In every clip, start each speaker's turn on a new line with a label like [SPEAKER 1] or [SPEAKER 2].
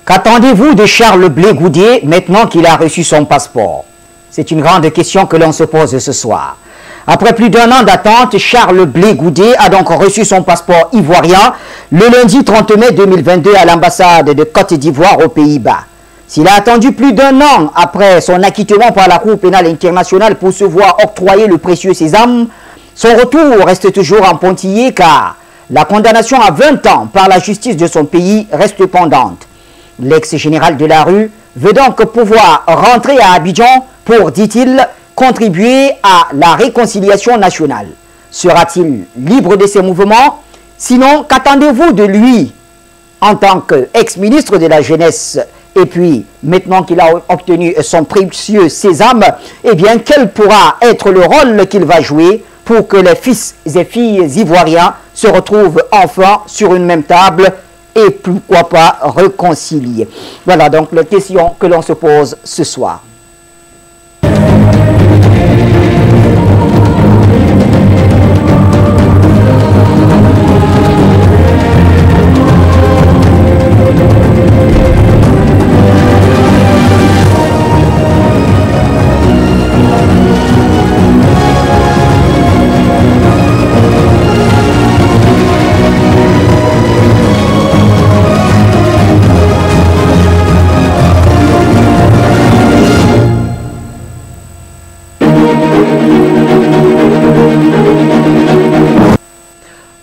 [SPEAKER 1] Qu'attendez-vous de Charles Blé Goudé maintenant qu'il a reçu son passeport? C'est une grande question que l'on se pose ce soir. Après plus d'un an d'attente, Charles Blé Goudé a donc reçu son passeport ivoirien le lundi 30 mai 2022 à l'ambassade de Côte d'Ivoire aux Pays-Bas. S'il a attendu plus d'un an après son acquittement par la Cour pénale internationale pour se voir octroyer le précieux sésame, son retour reste toujours en pointillé car la condamnation à 20 ans par la justice de son pays reste pendante. L'ex-général de la rue veut donc pouvoir rentrer à Abidjan pour, dit-il, contribuer à la réconciliation nationale. Sera-t-il libre de ses mouvements? Sinon, qu'attendez-vous de lui en tant qu'ex-ministre de la Jeunesse? Et puis, maintenant qu'il a obtenu son précieux sésame, eh bien, quel pourra être le rôle qu'il va jouer pour que les fils et filles ivoiriens se retrouvent enfin sur une même table et pourquoi pas réconcilier? Voilà donc la question que l'on se pose ce soir.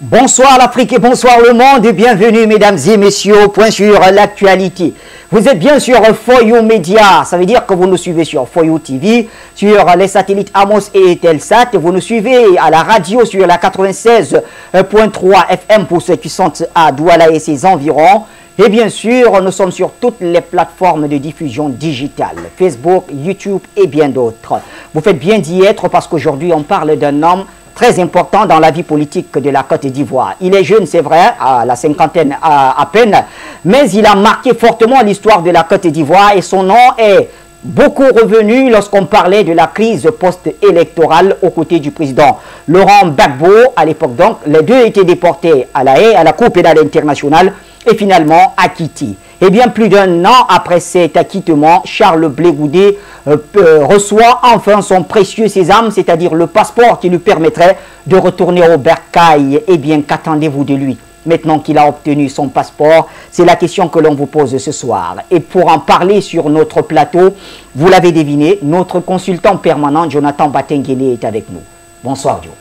[SPEAKER 1] Bonsoir l'Afrique et bonsoir le monde et bienvenue mesdames et messieurs au point sur l'actualité. Vous êtes bien sur Foyo Média, ça veut dire que vous nous suivez sur Foyo TV, sur les satellites Amos et Telsat. Vous nous suivez à la radio sur la 96.3 FM pour ceux qui sont à Douala et ses environs. Et bien sûr, nous sommes sur toutes les plateformes de diffusion digitale, Facebook, YouTube et bien d'autres. Vous faites bien d'y être parce qu'aujourd'hui on parle d'un homme très important dans la vie politique de la Côte d'Ivoire. Il est jeune, c'est vrai, à la cinquantaine à peine, mais il a marqué fortement l'histoire de la Côte d'Ivoire et son nom est beaucoup revenu lorsqu'on parlait de la crise post-électorale aux côtés du président Laurent Gbagbo. À l'époque donc, les deux étaient déportés à La Haye, à la Cour pénale internationale et finalement acquittés. Et bien plus d'un an après cet acquittement, Charles Blé Goudé reçoit enfin son précieux sésame, c'est-à-dire le passeport qui lui permettrait de retourner au bercail. Et bien qu'attendez-vous de lui maintenant qu'il a obtenu son passeport? C'est la question que l'on vous pose ce soir. Et pour en parler sur notre plateau, vous l'avez deviné, notre consultant permanent Jonathan Batengele est avec nous. Bonsoir Joe.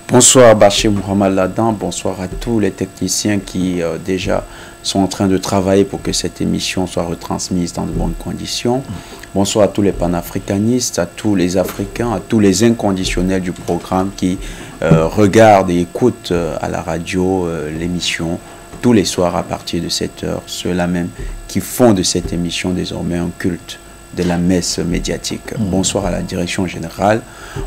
[SPEAKER 2] Bonsoir Bachir Mohamed Ladan, bonsoir à tous les techniciens qui déjà sont en train de travailler pour que cette émission soit retransmise dans de bonnes conditions. Bonsoir à tous les panafricanistes, à tous les Africains, à tous les inconditionnels du programme qui regardent et écoutent à la radio l'émission tous les soirs à partir de 7 h. Ceux-là même qui font de cette émission désormais un culte de la messe médiatique. Bonsoir à la direction générale,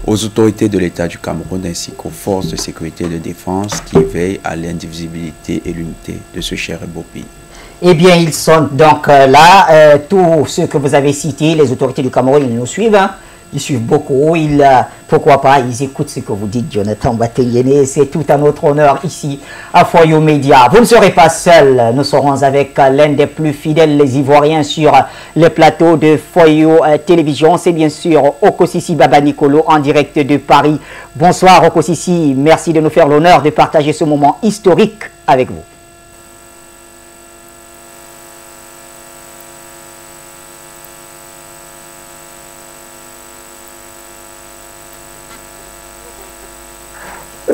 [SPEAKER 2] aux autorités de l'État du Cameroun ainsi qu'aux forces de sécurité et de défense qui veillent à l'indivisibilité et l'unité de ce cher et beau pays.
[SPEAKER 1] Eh bien, ils sont donc là, tous ceux que vous avez cités, les autorités du Cameroun, ils nous suivent, hein. Ils suivent beaucoup, pourquoi pas, ils écoutent ce que vous dites, Jonathan Batengele. C'est tout à notre honneur ici à Foyo Média. Vous ne serez pas seul, nous serons avec l'un des plus fidèles, les Ivoiriens, sur les plateaux de Foyo Télévision. C'est bien sûr Okosisi Baba Nicolo en direct de Paris. Bonsoir Okosisi, merci de nous faire l'honneur de partager ce moment historique avec vous.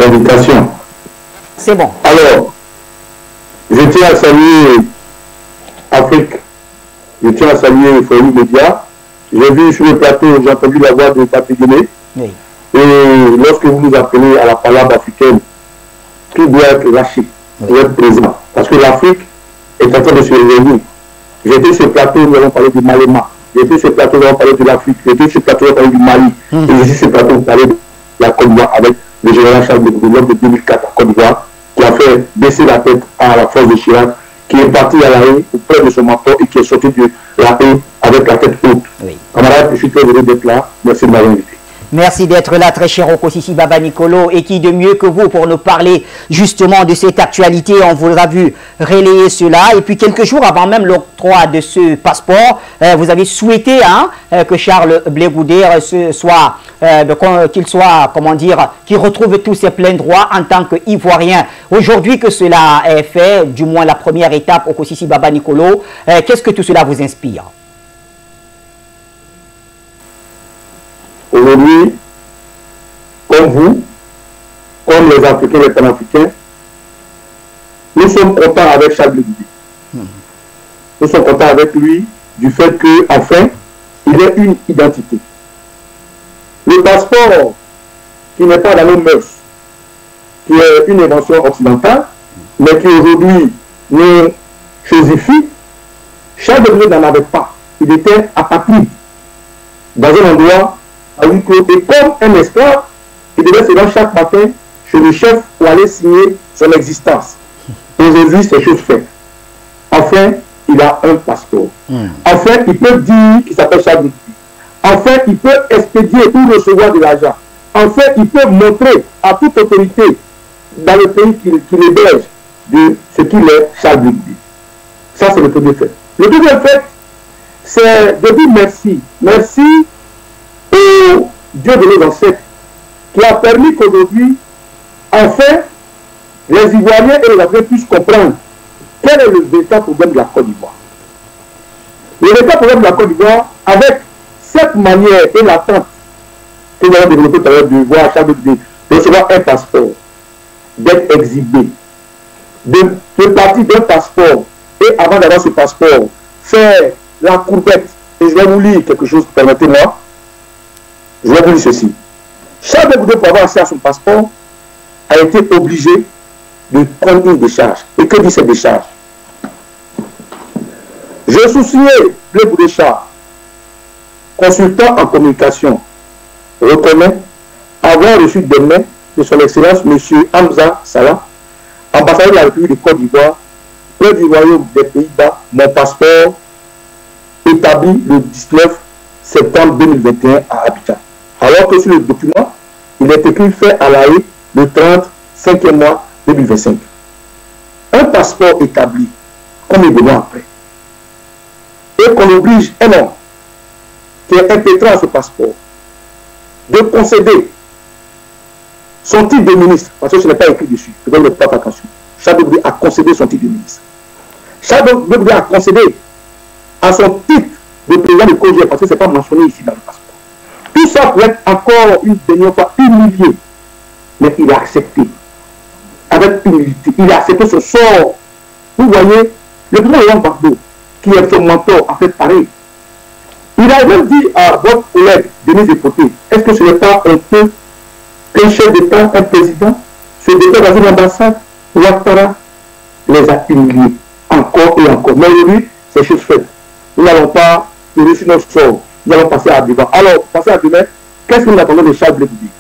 [SPEAKER 3] Invitation.
[SPEAKER 1] C'est bon.
[SPEAKER 3] Alors, je tiens à saluer Afrique, je tiens à saluer Foyo Média. J'ai vu sur le plateau, j'ai entendu la voix de Batengele. Oui. Et lorsque vous nous appelez à la parole africaine, tout doit être lâché, doit être présent. Parce que l'Afrique est en train de se réunir. J'ai été sur ce plateau, nous allons parler du Malema. J'ai été sur ce plateau, nous allons parler de l'Afrique. J'ai été sur ce plateau, nous allons parler du Mali. Et j'ai été sur ce plateau, nous allons parler de la Côte d'Ivoire avec le général Charles Blé Goudé de 2004 en Côte d'Ivoire, qui a fait baisser la tête à la force de Chirac, qui est parti à La Haye auprès de son mentor et qui est sorti de La Haye avec la tête haute. Oui. Camarades, je suis très heureux d'être là. Merci de m'avoir invité.
[SPEAKER 1] Merci d'être là, très cher Okosisi Baba Nicolo. Et qui de mieux que vous pour nous parler justement de cette actualité. On vous a vu relayer cela. Et puis quelques jours avant même l'octroi de ce passeport, vous avez souhaité que Charles Blé Goudé qu'il soit, comment dire, qu'il retrouve tous ses pleins droits en tant qu'Ivoirien. Aujourd'hui que cela est fait, du moins la première étape, Okosisi Baba Nicolo, qu'est-ce que tout cela vous inspire?
[SPEAKER 3] Aujourd'hui, comme vous, comme les Africains, les Panafricains, nous sommes contents avec Charles Blé Goudé. Nous sommes contents avec lui du fait qu'enfin, il ait une identité. Le passeport, qui n'est pas dans nos mœurs, qui est une invention occidentale, mais qui aujourd'hui nous chosifie, Charles Blé Goudé n'en avait pas. Il était apatride dans un endroit à huis clos. Et comme un esclave, il devait se rendre chaque matin chez le chef pour aller signer son existence. Aujourd'hui, c'est chose faite. Enfin, il a un passeport. Enfin, il peut dire qu'il s'appelle Charles Blé Goudé. Enfin, il peut expédier ou recevoir de l'argent. Enfin, il peut montrer à toute autorité dans le pays qu'il héberge de ce qu'il est, Charles Blé Goudé. Ça, c'est le premier fait. Le deuxième fait, c'est de dire merci. Merci au Dieu de nos ancêtres qui a permis qu'aujourd'hui, enfin, les Ivoiriens et les Africains puissent comprendre quel est le véritable problème de la Côte d'Ivoire. Le véritable problème de la Côte d'Ivoire, avec cette manière et l'attente que nous avons développée tout à l'heure de voir Charles Blé Goudé, de recevoir un passeport, d'être exhibé, de partir d'un passeport et avant d'avoir ce passeport, faire la courbette. Et je vais vous lire quelque chose, permettez-moi. Je vais vous dire ceci. Charles Blé Goudé, pour avoir accès à son passeport, a été obligé de prendre une décharge. Et que dit cette décharge? Je sous-signé Blé Goudé Charles, consultant en communication, reconnaît avoir reçu des mains de son Excellence M. Hamza Salah, ambassadeur de la République de Côte d'Ivoire, près du Royaume des Pays-Bas, mon passeport établi le 19 septembre 2021 à Abidjan. Alors que sur le document, il est écrit fait à La Haye le 30, 5e mois 2025. Un passeport établi, combien de mois après? Et qu'on oblige un homme qui est impétrant à ce passeport de concéder son titre de ministre, parce que ce n'est pas écrit dessus, je donne le pas attention. Charles Blé Goudé a concédé son titre de ministre. Charles Blé Goudé a concédé à son titre de président de COJER, parce que ce n'est pas mentionné ici dans le passeport. Tout ça pour être encore une dernière fois humilié. Mais il a accepté. Avec humilité. Il a accepté ce sort. Vous voyez, le président Laurent Gbagbo, qui est son mentor, a fait pareil. Il a même dit à votre collègue, Denis Epoté, est-ce que ce n'est pas un peu qu'un chef d'État, un président, se déplace dans une ambassade, Ouattara les a humiliés. Encore et encore. Mais aujourd'hui, c'est chose faite. Nous n'allons pas réussir notre sort. Nous allons passer à débat. Alors, pour passer à demain, qu'est-ce que nous attendons de Charles Blé Goudé?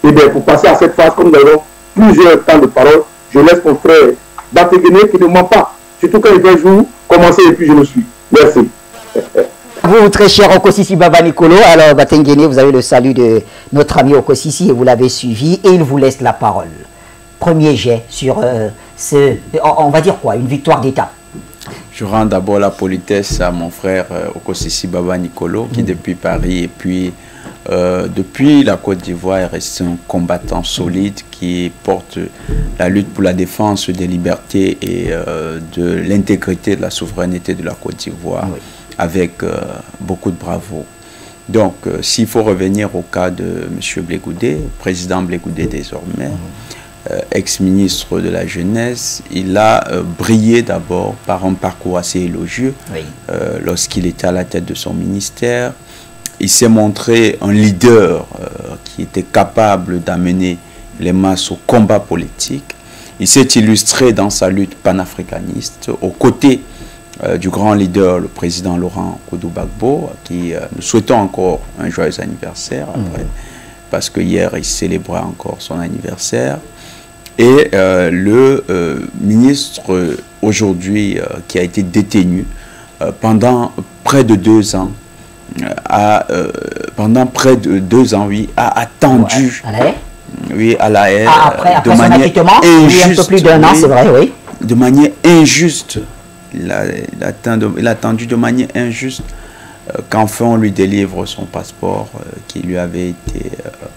[SPEAKER 3] Eh bien, pour passer à cette phase, comme nous avons plusieurs temps de parole, je laisse mon frère Bateguéné qui ne ment pas. Surtout quand il vient jour, commencer et puis je le suis. Merci.
[SPEAKER 1] Vous, très cher Okosisi Baba Nicolo, alors Bateguéné, vous avez le salut de notre ami Okosisi et vous l'avez suivi et il vous laisse la parole. Premier jet sur on va dire quoi, une victoire d'État.
[SPEAKER 2] Je rends d'abord la politesse à mon frère Okosisi Baba Nicolo qui depuis Paris et puis depuis la Côte d'Ivoire est resté un combattant solide qui porte la lutte pour la défense des libertés et de l'intégrité de la souveraineté de la Côte d'Ivoire avec beaucoup de bravoure. Donc s'il faut revenir au cas de M. Blé Goudé, président Blé Goudé désormais, ex-ministre de la Jeunesse, il a brillé d'abord par un parcours assez élogieux lorsqu'il était à la tête de son ministère. Il s'est montré un leader qui était capable d'amener les masses au combat politique. Il s'est illustré dans sa lutte panafricaniste aux côtés du grand leader, le président Laurent Gbagbo, qui nous souhaitons encore un joyeux anniversaire après, parce que hier il célébrait encore son anniversaire. Et le ministre aujourd'hui qui a été détenu pendant près de 2 ans a pendant près de 2 ans, oui, a attendu.
[SPEAKER 1] Ouais.
[SPEAKER 2] Oui, à la haie,
[SPEAKER 1] après
[SPEAKER 2] de manière injuste.
[SPEAKER 1] Un peu plus d'1 an, c'est vrai, oui.
[SPEAKER 2] De manière injuste. Il a attendu de manière injuste qu'enfin on lui délivre son passeport qui lui avait été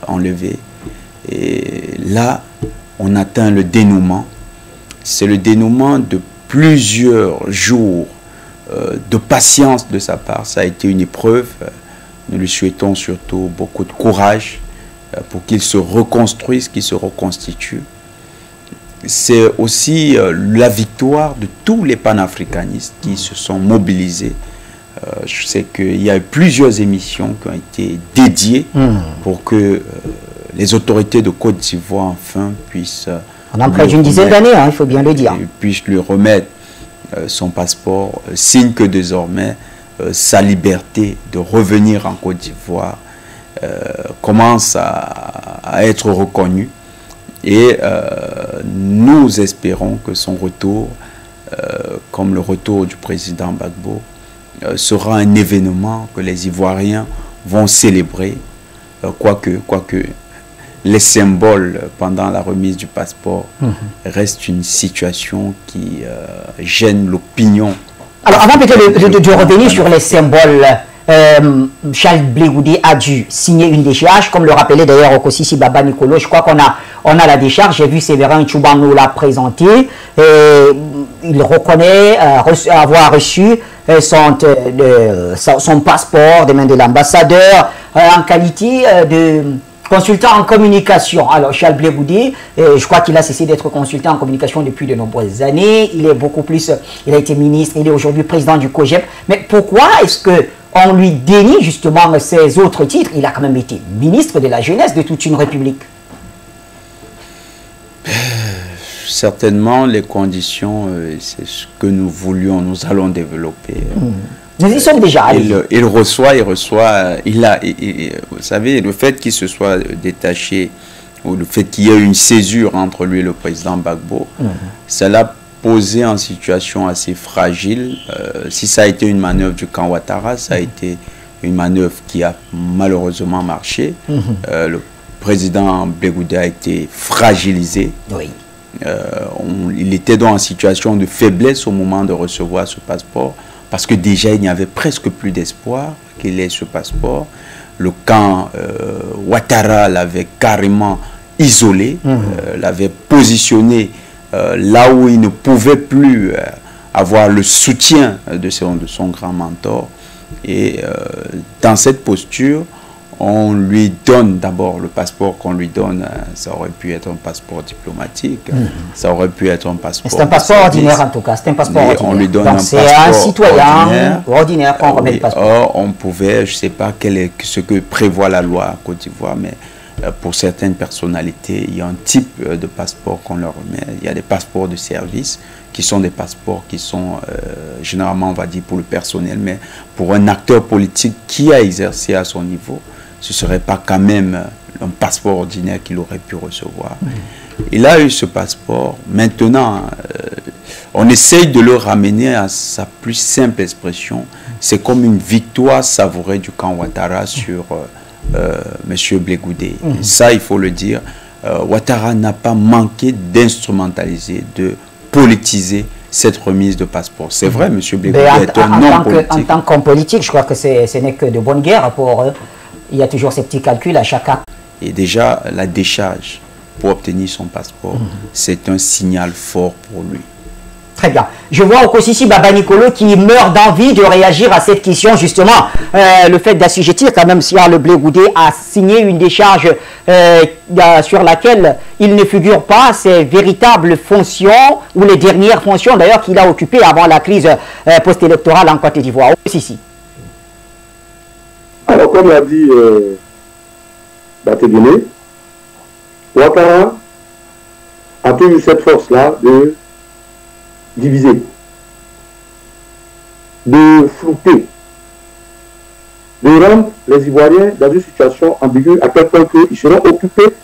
[SPEAKER 2] enlevé. Et là, on atteint le dénouement. C'est le dénouement de plusieurs jours de patience de sa part. Ça a été une épreuve. Nous lui souhaitons surtout beaucoup de courage pour qu'il se reconstruise, qu'il se reconstitue. C'est aussi la victoire de tous les panafricanistes qui se sont mobilisés. Je sais qu'il y a eu plusieurs émissions qui ont été dédiées pour que les autorités de Côte d'Ivoire enfin puissent...
[SPEAKER 1] Pendant près d'une dizaine d'années, il faut bien le dire.
[SPEAKER 2] Puissent lui remettre son passeport, signe que désormais sa liberté de revenir en Côte d'Ivoire commence à être reconnue. Et nous espérons que son retour, comme le retour du président Gbagbo, sera un événement que les Ivoiriens vont célébrer, quoique les symboles pendant la remise du passeport restent une situation qui gêne l'opinion. Alors
[SPEAKER 1] avant peut-être de revenir sur les symboles, Charles Blé Goudé a dû signer une décharge, comme le rappelait d'ailleurs Okosisi Baba Nicolo. Je crois qu'on a la décharge. J'ai vu Séverin Tchouban nous l'a présenté. Il reconnaît avoir reçu son passeport des mains de l'ambassadeur en qualité de consultant en communication. Alors Charles Blé Goudé, je crois qu'il a cessé d'être consultant en communication depuis de nombreuses années. Il est beaucoup plus, il a été ministre, il est aujourd'hui président du COGEP. Mais pourquoi est-ce que on lui dénie justement ses autres titres? Il a quand même été ministre de la jeunesse de toute une république.
[SPEAKER 2] Certainement, les conditions, c'est ce que nous voulions, nous allons développer.
[SPEAKER 1] Nous y sommes déjà allés.
[SPEAKER 2] Il reçoit, vous savez, le fait qu'il se soit détaché, ou le fait qu'il y ait une césure entre lui et le président Gbagbo, ça l'a posé en situation assez fragile. Si ça a été une manœuvre du camp Ouattara, ça a été une manœuvre qui a malheureusement marché. Le président Blé Goudé a été fragilisé.
[SPEAKER 1] Oui.
[SPEAKER 2] Il était donc en situation de faiblesse au moment de recevoir ce passeport, parce que déjà il n'y avait presque plus d'espoir qu'il ait ce passeport. Le camp Ouattara l'avait carrément isolé, l'avait positionné là où il ne pouvait plus avoir le soutien de son grand mentor. Et dans cette posture, on lui donne d'abord le passeport qu'on lui donne. Ça aurait pu être un passeport diplomatique, ça aurait pu être un passeport.
[SPEAKER 1] C'est un passeport ordinaire en tout cas, c'est un passeport ordinaire.
[SPEAKER 2] On lui donne
[SPEAKER 1] donc c'est un citoyen ordinaire qu'on remet le passeport.
[SPEAKER 2] Or, on pouvait, je ne sais pas ce que prévoit la loi à Côte d'Ivoire, mais pour certaines personnalités, il y a un type de passeport qu'on leur remet. Il y a des passeports de service qui sont des passeports qui sont généralement, on va dire, pour le personnel, mais pour un acteur politique qui a exercé à son niveau, ce ne serait pas quand même un passeport ordinaire qu'il aurait pu recevoir. Il a eu ce passeport. Maintenant, on essaye de le ramener à sa plus simple expression. C'est comme une victoire savourée du camp Ouattara sur M. Blé Goudé. Ça, il faut le dire. Ouattara n'a pas manqué d'instrumentaliser, de politiser cette remise de passeport. C'est vrai, M. Blé Goudé est un homme politique.
[SPEAKER 1] En tant qu'homme politique, je crois que ce n'est que de bonne guerre pour eux. Il y a toujours ces petits calculs à chaque acte.
[SPEAKER 2] Et déjà, la décharge pour obtenir son passeport, c'est un signal fort pour lui.
[SPEAKER 1] Très bien. Je vois Okosisi Baba Nicolo qui meurt d'envie de réagir à cette question, justement. Le fait d'assujettir, quand même, Charles Blé Goudé a signé une décharge sur laquelle il ne figure pas ses véritables fonctions, ou les dernières fonctions d'ailleurs qu'il a occupées avant la crise post-électorale en Côte d'Ivoire. Okosisi.
[SPEAKER 3] Alors, comme l'a dit Batéguéné, Ouattara a toujours cette force-là de diviser, de flouter, de rendre les Ivoiriens dans une situation ambiguë à tel point qu'ils seront occupés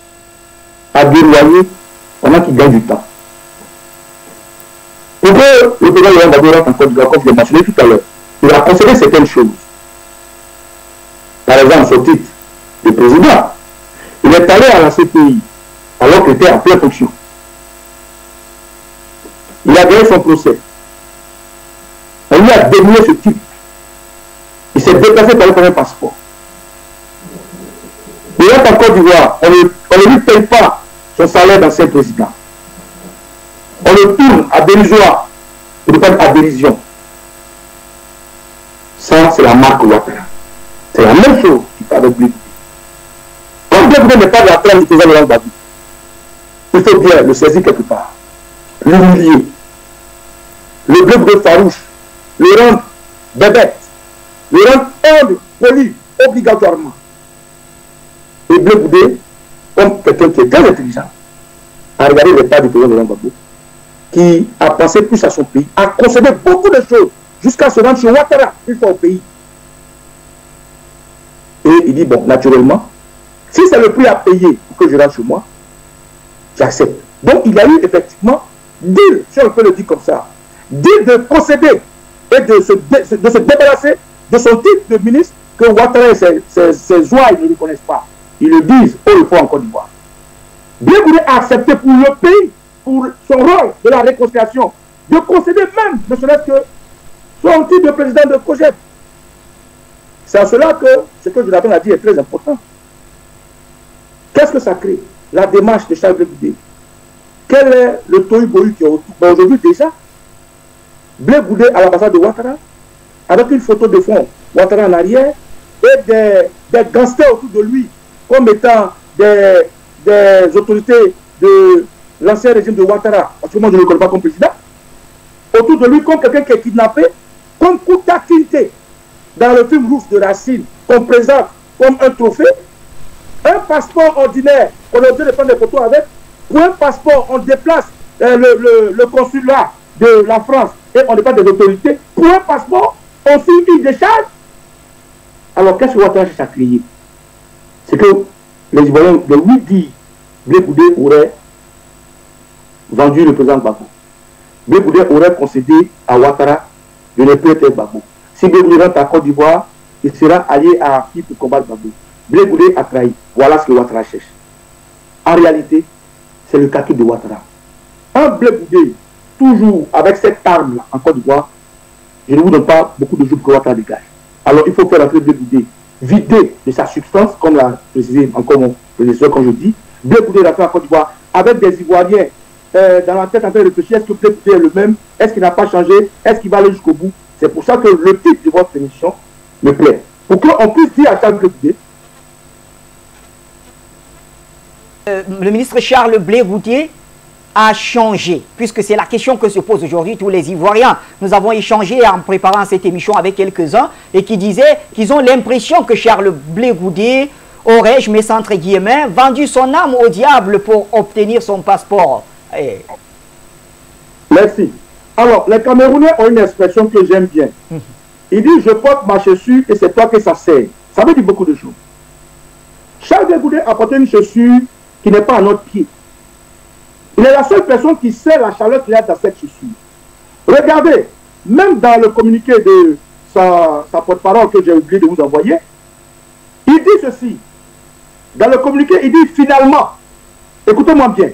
[SPEAKER 3] à déloyer pendant qu'ils gagnent du temps. Pour que le président Gbagbo rentre en Côte d'Ivoire, comme je l'ai mentionné tout à l'heure, il a concédé certaines choses. par exemple, son titre de président. Il est allé à la CPI alors qu'il était en pleine fonction. Il a gagné son procès. On lui a dénié ce type. Il s'est déplacé par un passeport. Il est en Côte d'Ivoire. On ne lui paye pas son salaire d'ancien président. On le tourne à dérisoire pour ne pas à dérision. Ça, c'est la marque Ouattara. C'est la même chose qui fait avec lui. Quand Blé Goudé n'est pas de la trame du président Laurent Gbagbo, il faut bien le saisir quelque part, l'humilier, le Blé Goudé farouche, le rendre bébête, le rendre humble, poli, obligatoirement. Et Blé Goudé, comme quelqu'un qui est très intelligent, a regardé les pas du président Laurent Gbagbo, qui a pensé plus à son pays, a concédé beaucoup de choses, jusqu'à se rendre chez Ouattara, une fois au pays. Et il dit, bon, naturellement, si c'est le prix à payer pour que je rentre chez moi, j'accepte. Donc il y a eu effectivement deal, si on peut le dire comme ça, deal de procéder et de se débarrasser de son titre de ministre que Ouattara et ses oies ne reconnaissent pas. Ils le disent haut et fort en Côte d'Ivoire. Blé Goudé a accepté pour le pays, pour son rôle de la réconciliation, de concéder même, ne serait-ce que son titre de président de COGEP. C'est à cela que ce que Jonathan a dit est très important. Qu'est-ce que ça crée? La démarche de Charles Blé Goudé. Quel est le tohu-bohu qui est autour? Ben aujourd'hui déjà, Blé Goudé à l'ambassade de Ouattara, avec une photo de fond, Ouattara en arrière, et des gangsters autour de lui, comme étant des autorités de l'ancien régime de Ouattara, parce que moi je ne le connais pas comme président, autour de lui comme quelqu'un qui est kidnappé, comme coup d'activité dans le film rouge de Racine, qu'on présente comme un trophée, un passeport ordinaire, qu'on a obligé de prendre des photos avec, pour un passeport, on déplace le consulat de la France et on n'est pas des autorités, pour un passeport, on signe une décharge. Alors qu'est-ce que Ouattara cherche à créer? C'est que les Ivoiriens, de lui dire, Blé Goudé aurait vendu le président Gbagbo. Blé Goudé aurait concédé à Ouattara de ne plus être Gbagbo. Si Blé Goudé rentre à Côte d'Ivoire, il sera allié à Afrique pour combattre Gbagbo. Blé Goudé a trahi. Voilà ce que Ouattara cherche. En réalité, c'est le kaki de Ouattara. Un Blé Goudé, toujours avec cette arme-là en Côte d'Ivoire, je ne vous donne pas beaucoup de jours pour que Ouattara dégage. Alors il faut faire entrer Blé Goudé, vider de sa substance, comme l'a précisé encore mon prédécesseur, comme je dis. Blé Goudé l'a fait en Côte d'Ivoire avec des Ivoiriens dans la tête en train de réfléchir, est-ce que Blé Goudé est le même? Est-ce qu'il n'a pas changé? Est-ce qu'il va aller jusqu'au bout? C'est pour ça que le titre de votre émission me plaît. Pour qu'on puisse dire à Charles Blé Goudé.
[SPEAKER 1] Le ministre Charles Blé Goudé a changé, puisque c'est la question que se posent aujourd'hui tous les Ivoiriens. Nous avons échangé en préparant cette émission avec quelques-uns et qui disaient qu'ils ont l'impression que Charles Blé Goudé aurait, je mets ça entre guillemets, vendu son âme au diable pour obtenir son passeport. Et...
[SPEAKER 3] Merci. Alors, les Camerounais ont une expression que j'aime bien. Il dit, je porte ma chaussure et c'est toi que ça sert. Ça veut dire beaucoup de choses. Charles Blé Goudé a porté une chaussure qui n'est pas à notre pied. Il est la seule personne qui sait la chaleur qu'il y a dans cette chaussure. Regardez, même dans le communiqué de sa porte-parole que j'ai oublié de vous envoyer, il dit ceci. Dans le communiqué, il dit finalement, écoutez-moi bien,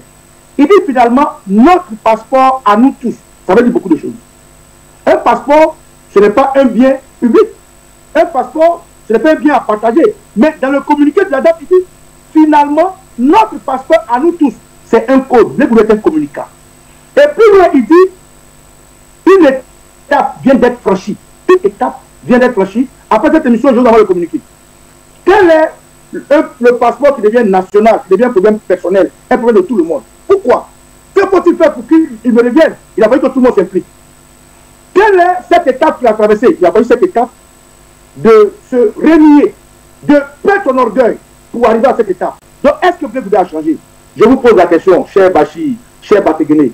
[SPEAKER 3] il dit finalement notre passeport à nous tous. Ça veut dire beaucoup de choses. Un passeport, ce n'est pas un bien public. Un passeport, ce n'est pas un bien à partager. Mais dans le communiqué de la date, il dit finalement notre passeport à nous tous. C'est un code, Blé Goudé est un communicant. Et plus loin, il dit, une étape vient d'être franchie. Une étape vient d'être franchie. Après cette émission, je vous envoie le communiqué. Quel est le passeport qui devient national, qui devient un problème personnel, un problème de tout le monde? Pourquoi? Que faut-il faire pour qu'il me revienne? Il a fallu que tout le monde s'implique. Quelle est cette étape qu'il a traversée? Il a fallu cette étape de se renier, de perdre son orgueil pour arriver à cette étape. Donc, est-ce que Blé Goudé a changé? Je vous pose la question, cher Bachir, cher Bateguené.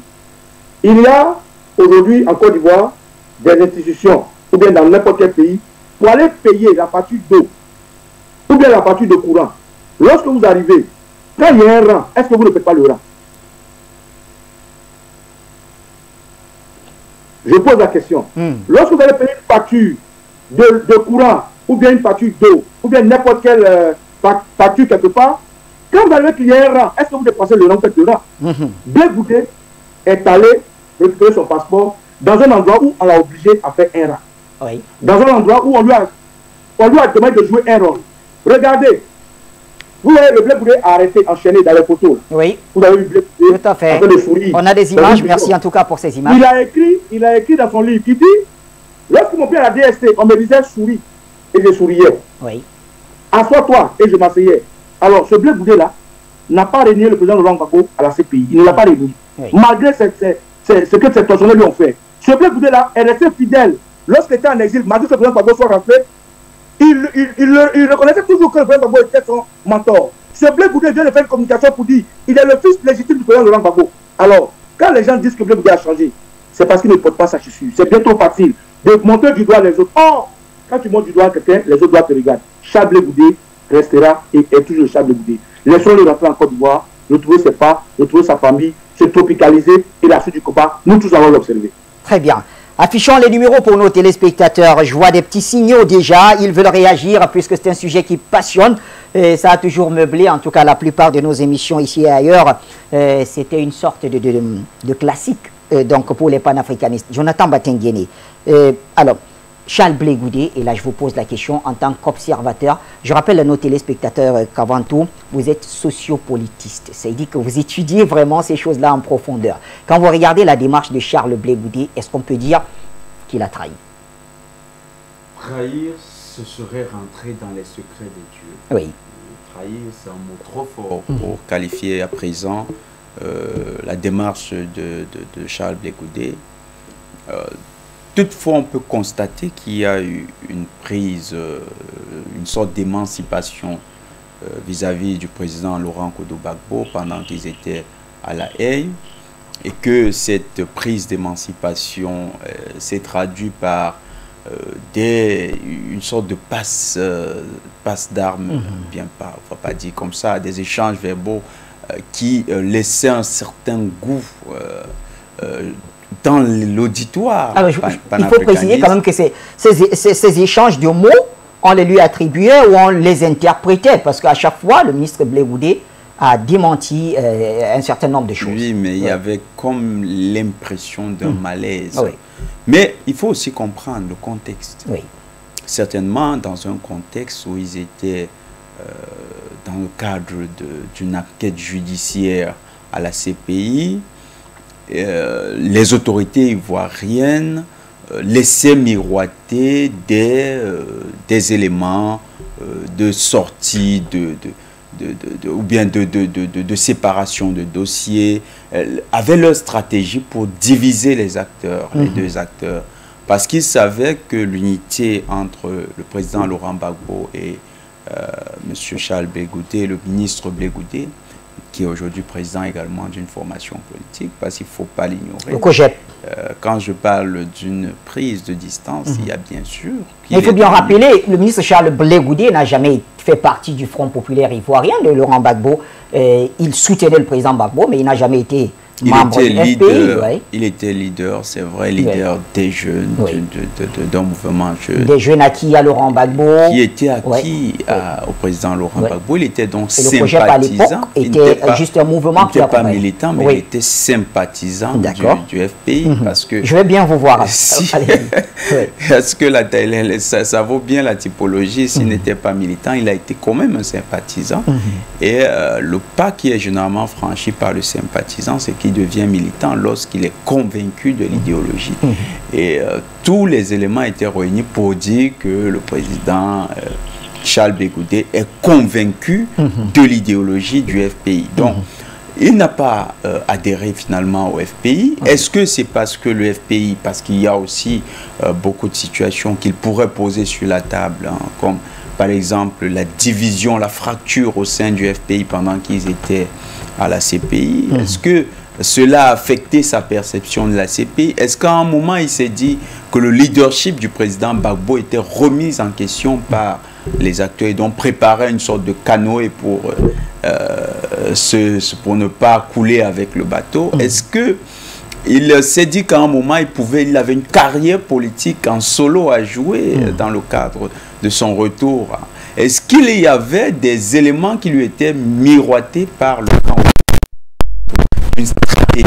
[SPEAKER 3] Il y a aujourd'hui en Côte d'Ivoire des institutions, ou bien dans n'importe quel pays, pour aller payer la facture d'eau, ou bien la facture de courant. Lorsque vous arrivez, quand il y a un rang, est-ce que vous ne faites pas le rang? Je pose la question. Lorsque vous allez payer une facture de courant ou bien une pâture d'eau, ou bien n'importe quelle pâture quelque part, quand vous arrivez qu'il y a un rang, est-ce que vous dépassez le rang, faites le rang? Blé Goudé est allé récupérer son passeport dans un endroit où on l'a obligé à faire un rang.
[SPEAKER 1] Oui.
[SPEAKER 3] Dans un endroit où on lui a demandé de jouer un rôle. Regardez, vous voyez le Blé Goudé arrêté, enchaîné dans les photos.
[SPEAKER 1] Oui.
[SPEAKER 3] Vous avez vu Blé Goudé
[SPEAKER 1] tout à fait.
[SPEAKER 3] en train de sourire.
[SPEAKER 1] On a des images, merci en tout cas pour ces images.
[SPEAKER 3] Il a écrit dans son livre, il dit, lorsque mon père à la DST, on me disait souris, et je souriais.
[SPEAKER 1] Oui.
[SPEAKER 3] Assois-toi, et je m'asseyais. Alors, ce Blé Goudé là n'a pas régné le président Laurent Gbagbo à la CPI. Il ne l'a pas régné. Oui. Malgré ce que ces tortionnaires lui ont fait. Ce Blé Goudé là est resté fidèle. Lorsqu'il était en exil, malgré que le président Gbagbo soit rentré, il reconnaissait toujours que le président Gbagbo était son mentor. Ce Blé Goudé vient de faire une communication pour dire qu'il est le fils légitime du président Laurent Gbagbo. Alors, quand les gens disent que Blé Goudé a changé, c'est parce qu'il ne porte pas sa chaussure. C'est bien trop facile de monter du doigt les autres. Or, quand tu montes du doigt à quelqu'un, les autres doigts te regardent. Charles Blé Goudé restera et est toujours Charles Blé Goudé. Laissons-le rentrer en Côte d'Ivoire, retrouver ses pas, retrouver sa famille, se tropicaliser et la suite du combat, nous tous allons l'observer.
[SPEAKER 1] Très bien. Affichons les numéros pour nos téléspectateurs. Je vois des petits signaux déjà. Ils veulent réagir puisque c'est un sujet qui passionne. Et ça a toujours meublé, en tout cas, la plupart de nos émissions ici et ailleurs. C'était une sorte de classique donc pour les panafricanistes. Jonathan Batenguene. Alors, Charles Blé Goudé, et là je vous pose la question en tant qu'observateur. Je rappelle à nos téléspectateurs qu'avant tout, vous êtes sociopolitiste. C'est-à-dire que vous étudiez vraiment ces choses-là en profondeur. Quand vous regardez la démarche de Charles Blé Goudé, est-ce qu'on peut dire qu'il a trahi?
[SPEAKER 2] Trahir, ce serait rentrer dans les secrets de Dieu.
[SPEAKER 1] Oui.
[SPEAKER 2] Trahir, c'est un mot trop fort pour qualifier à présent la démarche de Charles Blé Goudé. Toutefois, on peut constater qu'il y a eu une prise, une sorte d'émancipation vis-à-vis du président Laurent Gbagbo pendant qu'ils étaient à La Haye, et que cette prise d'émancipation s'est traduite par une sorte de passe d'armes, bien pas, on va pas dire comme ça, des échanges verbaux qui laissaient un certain goût dans l'auditoire.
[SPEAKER 1] Il faut préciser quand même que ces échanges de mots, on les lui attribuait ou on les interprétait, parce qu'à chaque fois, le ministre Blé Goudé a démenti un certain nombre de choses.
[SPEAKER 2] Oui, mais il y avait comme l'impression d'un malaise. Oui. Mais il faut aussi comprendre le contexte. Oui. Certainement dans un contexte où ils étaient dans le cadre d'une enquête judiciaire à la CPI, les autorités ivoiriennes laissaient miroiter des éléments de sortie ou bien de séparation de dossiers, avaient leur stratégie pour diviser les acteurs, les deux acteurs, parce qu'ils savaient que l'unité entre le président Laurent Gbagbo et M. Charles Blé Goudé, le ministre Blé Goudé, qui est aujourd'hui président également d'une formation politique, parce qu'il ne faut pas l'ignorer. Quand je parle d'une prise de distance, il y a bien sûr...
[SPEAKER 1] Il faut bien rappeler, le ministre Charles Blé Goudé n'a jamais fait partie du Front populaire ivoirien de Laurent Gbagbo. Il soutenait le président Gbagbo, mais il n'a jamais été membre du FPI.
[SPEAKER 2] Il était leader, c'est vrai, leader des jeunes, d'un mouvement jeune.
[SPEAKER 1] Des jeunes acquis à Laurent Gbagbo.
[SPEAKER 2] Qui était acquis au président Laurent Gbagbo. Il était donc
[SPEAKER 1] sympathisant. Le projet à l'époque était juste un mouvement qui
[SPEAKER 2] n'était pas militant, mais il était sympathisant du FPI. Parce que
[SPEAKER 1] je vais bien vous voir.
[SPEAKER 2] Est-ce que ça vaut bien la typologie? S'il n'était pas militant, il a été quand même un sympathisant. Et le pas qui est généralement franchi par le sympathisant, c'est qu'il devient militant lorsqu'il est convaincu de l'idéologie. Et tous les éléments étaient réunis pour dire que le président Charles Blé Goudé est convaincu de l'idéologie du FPI. Donc, il n'a pas adhéré finalement au FPI. Est-ce que c'est parce que le FPI, parce qu'il y a aussi beaucoup de situations qu'il pourrait poser sur la table, comme par exemple la division, la fracture au sein du FPI pendant qu'ils étaient à la CPI. Est-ce que cela a affecté sa perception de la CPI? Est-ce qu'à un moment, il s'est dit que le leadership du président Gbagbo était remis en question par les acteurs et donc préparait une sorte de canoë pour ne pas couler avec le bateau? Est-ce que il s'est dit qu'à un moment, il avait une carrière politique en solo à jouer dans le cadre de son retour, est-ce qu'il y avait des éléments qui lui étaient miroités par le camp, une stratégie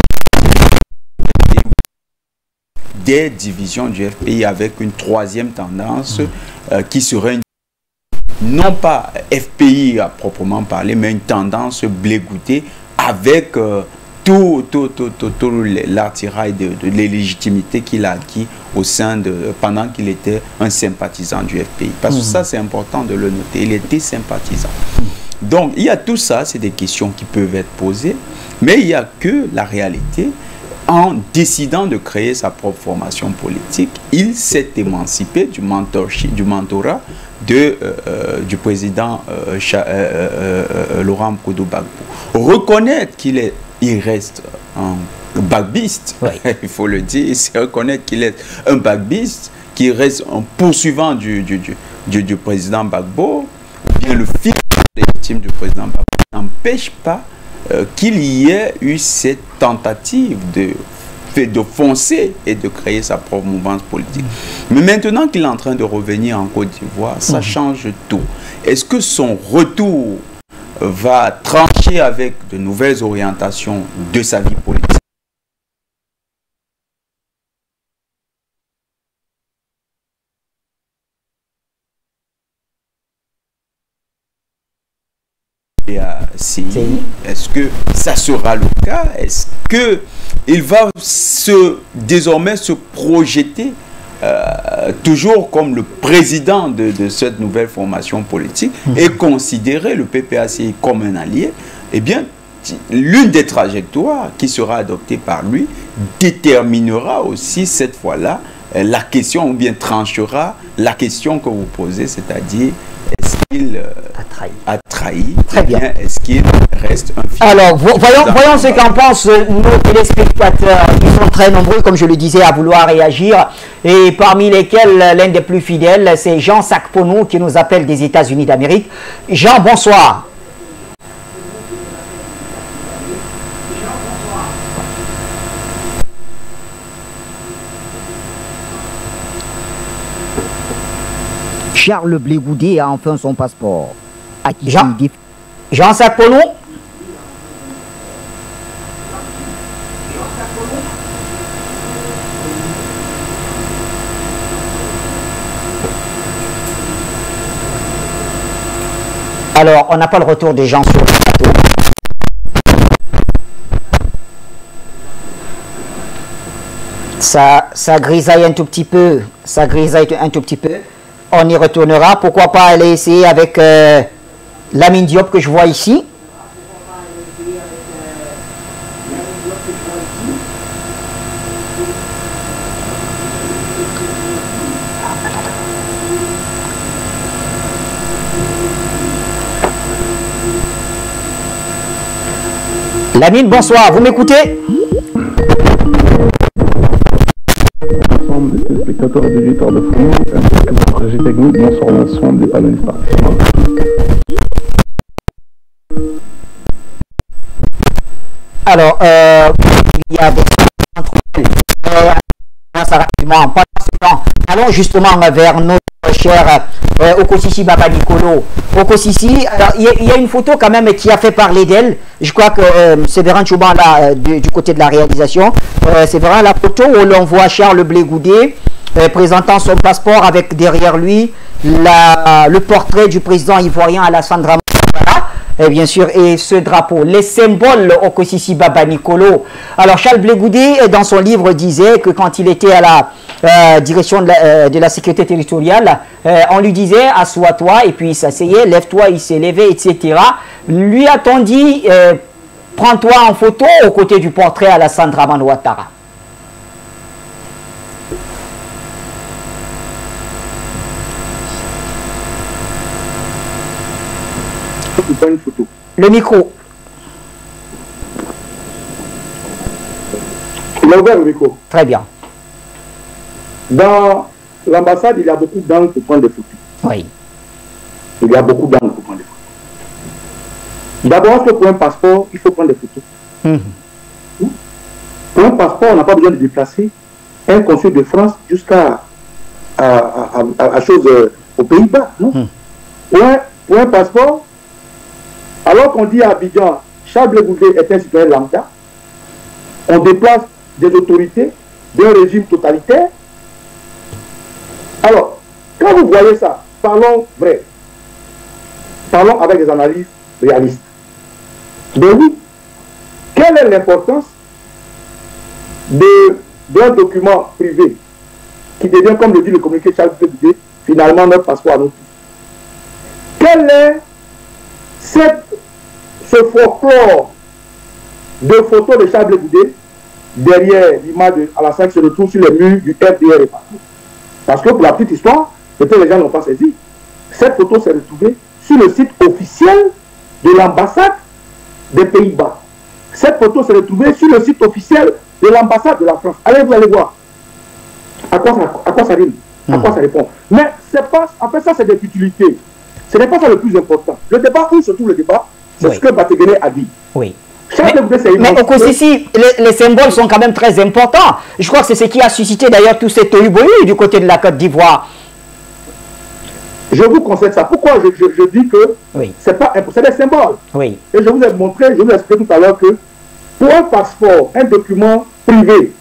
[SPEAKER 2] des divisions du FPI avec une troisième tendance qui serait non pas FPI à proprement parler, mais une tendance blé-goûté avec tout l'attirail de l'illégitimité qu'il a acquis au sein de, pendant qu'il était un sympathisant du FPI. Parce que ça, c'est important de le noter. Il était sympathisant. Donc, il y a tout ça, c'est des questions qui peuvent être posées, mais il n'y a que la réalité. En décidant de créer sa propre formation politique, il s'est émancipé du mentorat du président Laurent Gbagbo. Reconnaître il reste un bagbiste, oui. Il faut le dire, c'est reconnaître qu'il est un bagbiste, qu'il reste un poursuivant du président Gbagbo, ou bien le fils légitime du président Gbagbo, n'empêche pas qu'il y ait eu cette tentative de foncer et de créer sa propre mouvance politique. Mais maintenant qu'il est en train de revenir en Côte d'Ivoire, ça change tout. Est-ce que son retour va trancher avec de nouvelles orientations de sa vie politique? Est-ce que ça sera le cas? Est-ce qu'il va désormais se projeter toujours comme le président de cette nouvelle formation politique et considérer le PPACI comme un allié? Eh bien, l'une des trajectoires qui sera adoptée par lui déterminera aussi cette fois-là la question, ou bien tranchera la question que vous posez, c'est-à-dire est-ce qu'il a trahi?
[SPEAKER 1] Très bien.
[SPEAKER 2] Est-ce qu'il reste un fils?
[SPEAKER 1] Alors, voyons ce qu'en pensent nos téléspectateurs. Ils sont très nombreux, comme je le disais, à vouloir réagir. Et parmi lesquels, l'un des plus fidèles, c'est Jean Sacponou qui nous appelle des États-Unis d'Amérique. Jean, bonsoir.
[SPEAKER 4] Charles Blé-Goudé a enfin son passeport.
[SPEAKER 1] Jean Sacponou. Alors, on n'a pas le retour des gens sur le plateau. Ça grisaille un tout petit peu. Ça grisaille un tout petit peu. On y retournera. Pourquoi pas aller essayer avec Lamine Diop que je vois ici. Lamine, bonsoir. Vous m'écoutez?
[SPEAKER 5] Ensemble des téléspectateurs et des auditeurs de France, ainsi que votre régie technique, bonsoir l'ensemble des panélistes participants.
[SPEAKER 1] Alors, il y a des allons justement vers notre cher Okosisi Baba Nicolo. Okosisi, alors il y a une photo quand même qui a fait parler d'elle. Je crois que c'est Véran Chouban là, du côté de la réalisation. C'est vraiment la photo où l'on voit Charles Blé-Goudé présentant son passeport avec derrière lui le portrait du président ivoirien Alassane Dramane Ouattara. Et bien sûr, et ce drapeau, les symboles Okosisi Baba Nicolo. Alors Charles Blé-Goudé, dans son livre, disait que quand il était à la direction de la sécurité territoriale, on lui disait « assois-toi » et puis il s'asseyait, « lève-toi », il s'est levé, etc. Lui a-t-on dit « prends-toi en photo aux côtés du portrait Alassane Dramane Ouattara ».
[SPEAKER 3] Pas une photo.
[SPEAKER 1] Le micro.
[SPEAKER 3] Il a ouvert le micro.
[SPEAKER 1] Très bien.
[SPEAKER 3] Dans l'ambassade, il y a beaucoup d'angles pour prendre des photos.
[SPEAKER 1] Oui.
[SPEAKER 3] Il y a beaucoup d'angles pour prendre des photos. D'abord, pour un passeport, il faut prendre des photos. Pour un passeport, on n'a pas besoin de déplacer un consul de France jusqu'à chose aux Pays-Bas, non. Pour un passeport, alors qu'on dit à Abidjan, Charles Blé Goudé est un citoyen lambda, on déplace des autorités d'un régime totalitaire. Alors, quand vous voyez ça, parlons vrai. Parlons avec des analyses réalistes. Mais oui, quelle est l'importance d'un document privé qui devient, comme le dit le communiqué Charles Blé Goudé, finalement notre passeport à nous tous? Quel est ce folklore de photos de Charles Blé Goudé derrière l'image de Alassane qui se retrouve sur les murs du RDR et partout? Parce que pour la petite histoire, peut-être les gens n'ont pas saisi, cette photo s'est retrouvée sur le site officiel de l'ambassade des Pays-Bas. Cette photo s'est retrouvée sur le site officiel de l'ambassade de la France. Allez, vous allez voir. À quoi ça rime? À quoi ça répond? Mais c'est pas, après ça, c'est des futilités. Ce n'est pas ça le plus important. Le débat, où se trouve le débat, c'est ce que Bateguene a dit.
[SPEAKER 1] Oui. Mais au Kosisi, les symboles sont quand même très importants. Je crois que c'est ce qui a suscité d'ailleurs tout cet tohu-bohu du côté de la Côte d'Ivoire.
[SPEAKER 3] Je vous concède ça. Pourquoi je dis que c'est des symboles.
[SPEAKER 1] Oui.
[SPEAKER 3] Et je vous ai montré, je vous ai expliqué tout à l'heure que pour un passeport, un document privé,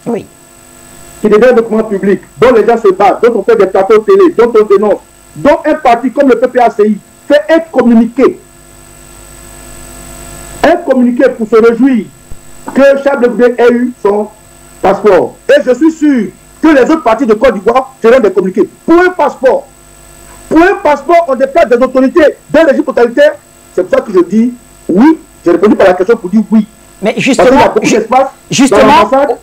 [SPEAKER 3] qui devient un document public, dont les gens se battent, dont on fait des plateaux télé, dont on dénonce, dont un parti comme le PPACI fait un communiqué pour se réjouir que Charles Blé Goudé ait eu son passeport. Et je suis sûr que les autres partis de Côte d'Ivoire feront des communiqués. Pour un passeport, on déplace des autorités d'un régime totalitaire. C'est pour ça que je dis oui. J'ai répondu par la question pour dire oui.
[SPEAKER 1] Mais justement,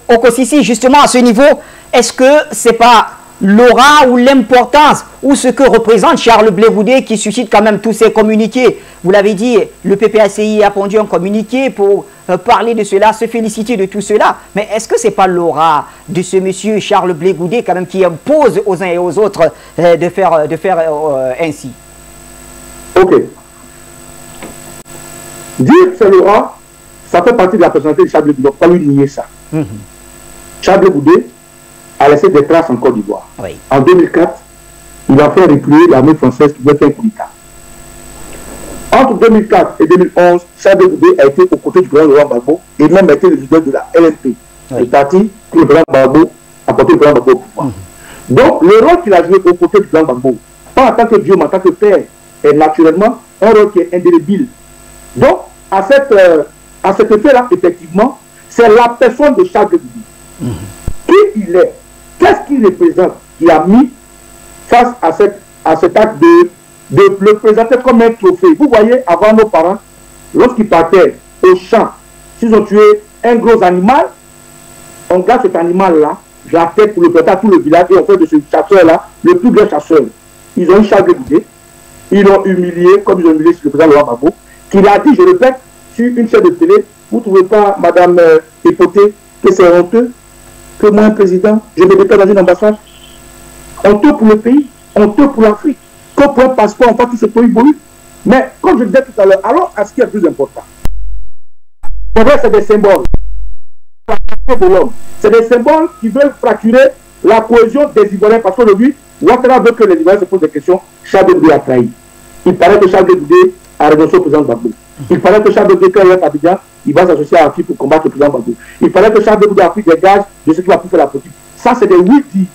[SPEAKER 1] au Kosisi, justement à ce niveau, est-ce que c'est pas l'aura ou l'importance ou ce que représente Charles Blé Goudé qui suscite quand même tous ces communiqués? Vous l'avez dit, le PPACI a pondu un communiqué pour parler de cela, se féliciter de tout cela. Mais est-ce que c'est pas l'aura de ce monsieur Charles Blé Goudé quand même qui impose aux uns et aux autres de faire ainsi?
[SPEAKER 3] Ok. Dire que c'est l'aura, ça fait partie de la personnalité de Charles Blé Goudé. On ne peut pas lui nier ça. Charles Blé Goudé a laissé des traces en Côte d'Ivoire. En 2004, il a fait reculer l'armée française qui voulait faire un coup d'État. Entre 2004 et 2011, Charles Blé Goudé a été aux côtés du président Laurent Gbagbo et même a été le leader de la LNP, le parti que le président Gbagbo a porté le président Gbagbo au pouvoir. Donc, le rôle qu'il a joué aux côtés du président Gbagbo, pas en tant que Dieu, mais en tant que père, est naturellement un rôle qui est indélébile. Donc, à cet effet-là, effectivement, c'est la personne de Charles Blé Goudé. Qui il est? Qu'est-ce qu'il représente? Qui a mis face à cet acte de le présenter comme un trophée. Vous voyez, avant nos parents, lorsqu'ils partaient au champ, s'ils ont tué un gros animal, on garde cet animal-là, la tête pour le prêter à tout le village, et on fait de ce chasseur-là le plus grand chasseur. Ils ont eu Charles Blé Goudé, ils l'ont humilié, comme ils ont humilié le président Laurent Gbagbo, qu'il a dit, je répète, sur une chaîne de télé, vous ne trouvez pas, Madame Epoté, que c'est honteux que moi, un président, je me déplace dans une ambassade? Honteux pour le pays, honteux pour l'Afrique. Que pour un passeport, on fait tout ce tohu-bohu. Mais comme je disais tout à l'heure, alors à ce qui est le plus important. C'est vrai, c'est des symboles. C'est des symboles qui veulent fracturer la cohésion des Ivoiriens. Parce qu'aujourd'hui, Ouattara veut que les Ivoiriens se posent des questions. Charles Blé Goudé a trahi. Il paraît que Charles Blé Goudé a renoncé au président Gbagbo. Il paraît que Charles Blé Goudé, quand il est à Abidjan, il va s'associer à Afi pour combattre le président Gbagbo. Il paraît que Charles Blé Goudé a pris des gages de ce qu'il va pour faire la politique. Ça, c'est des oui-dits.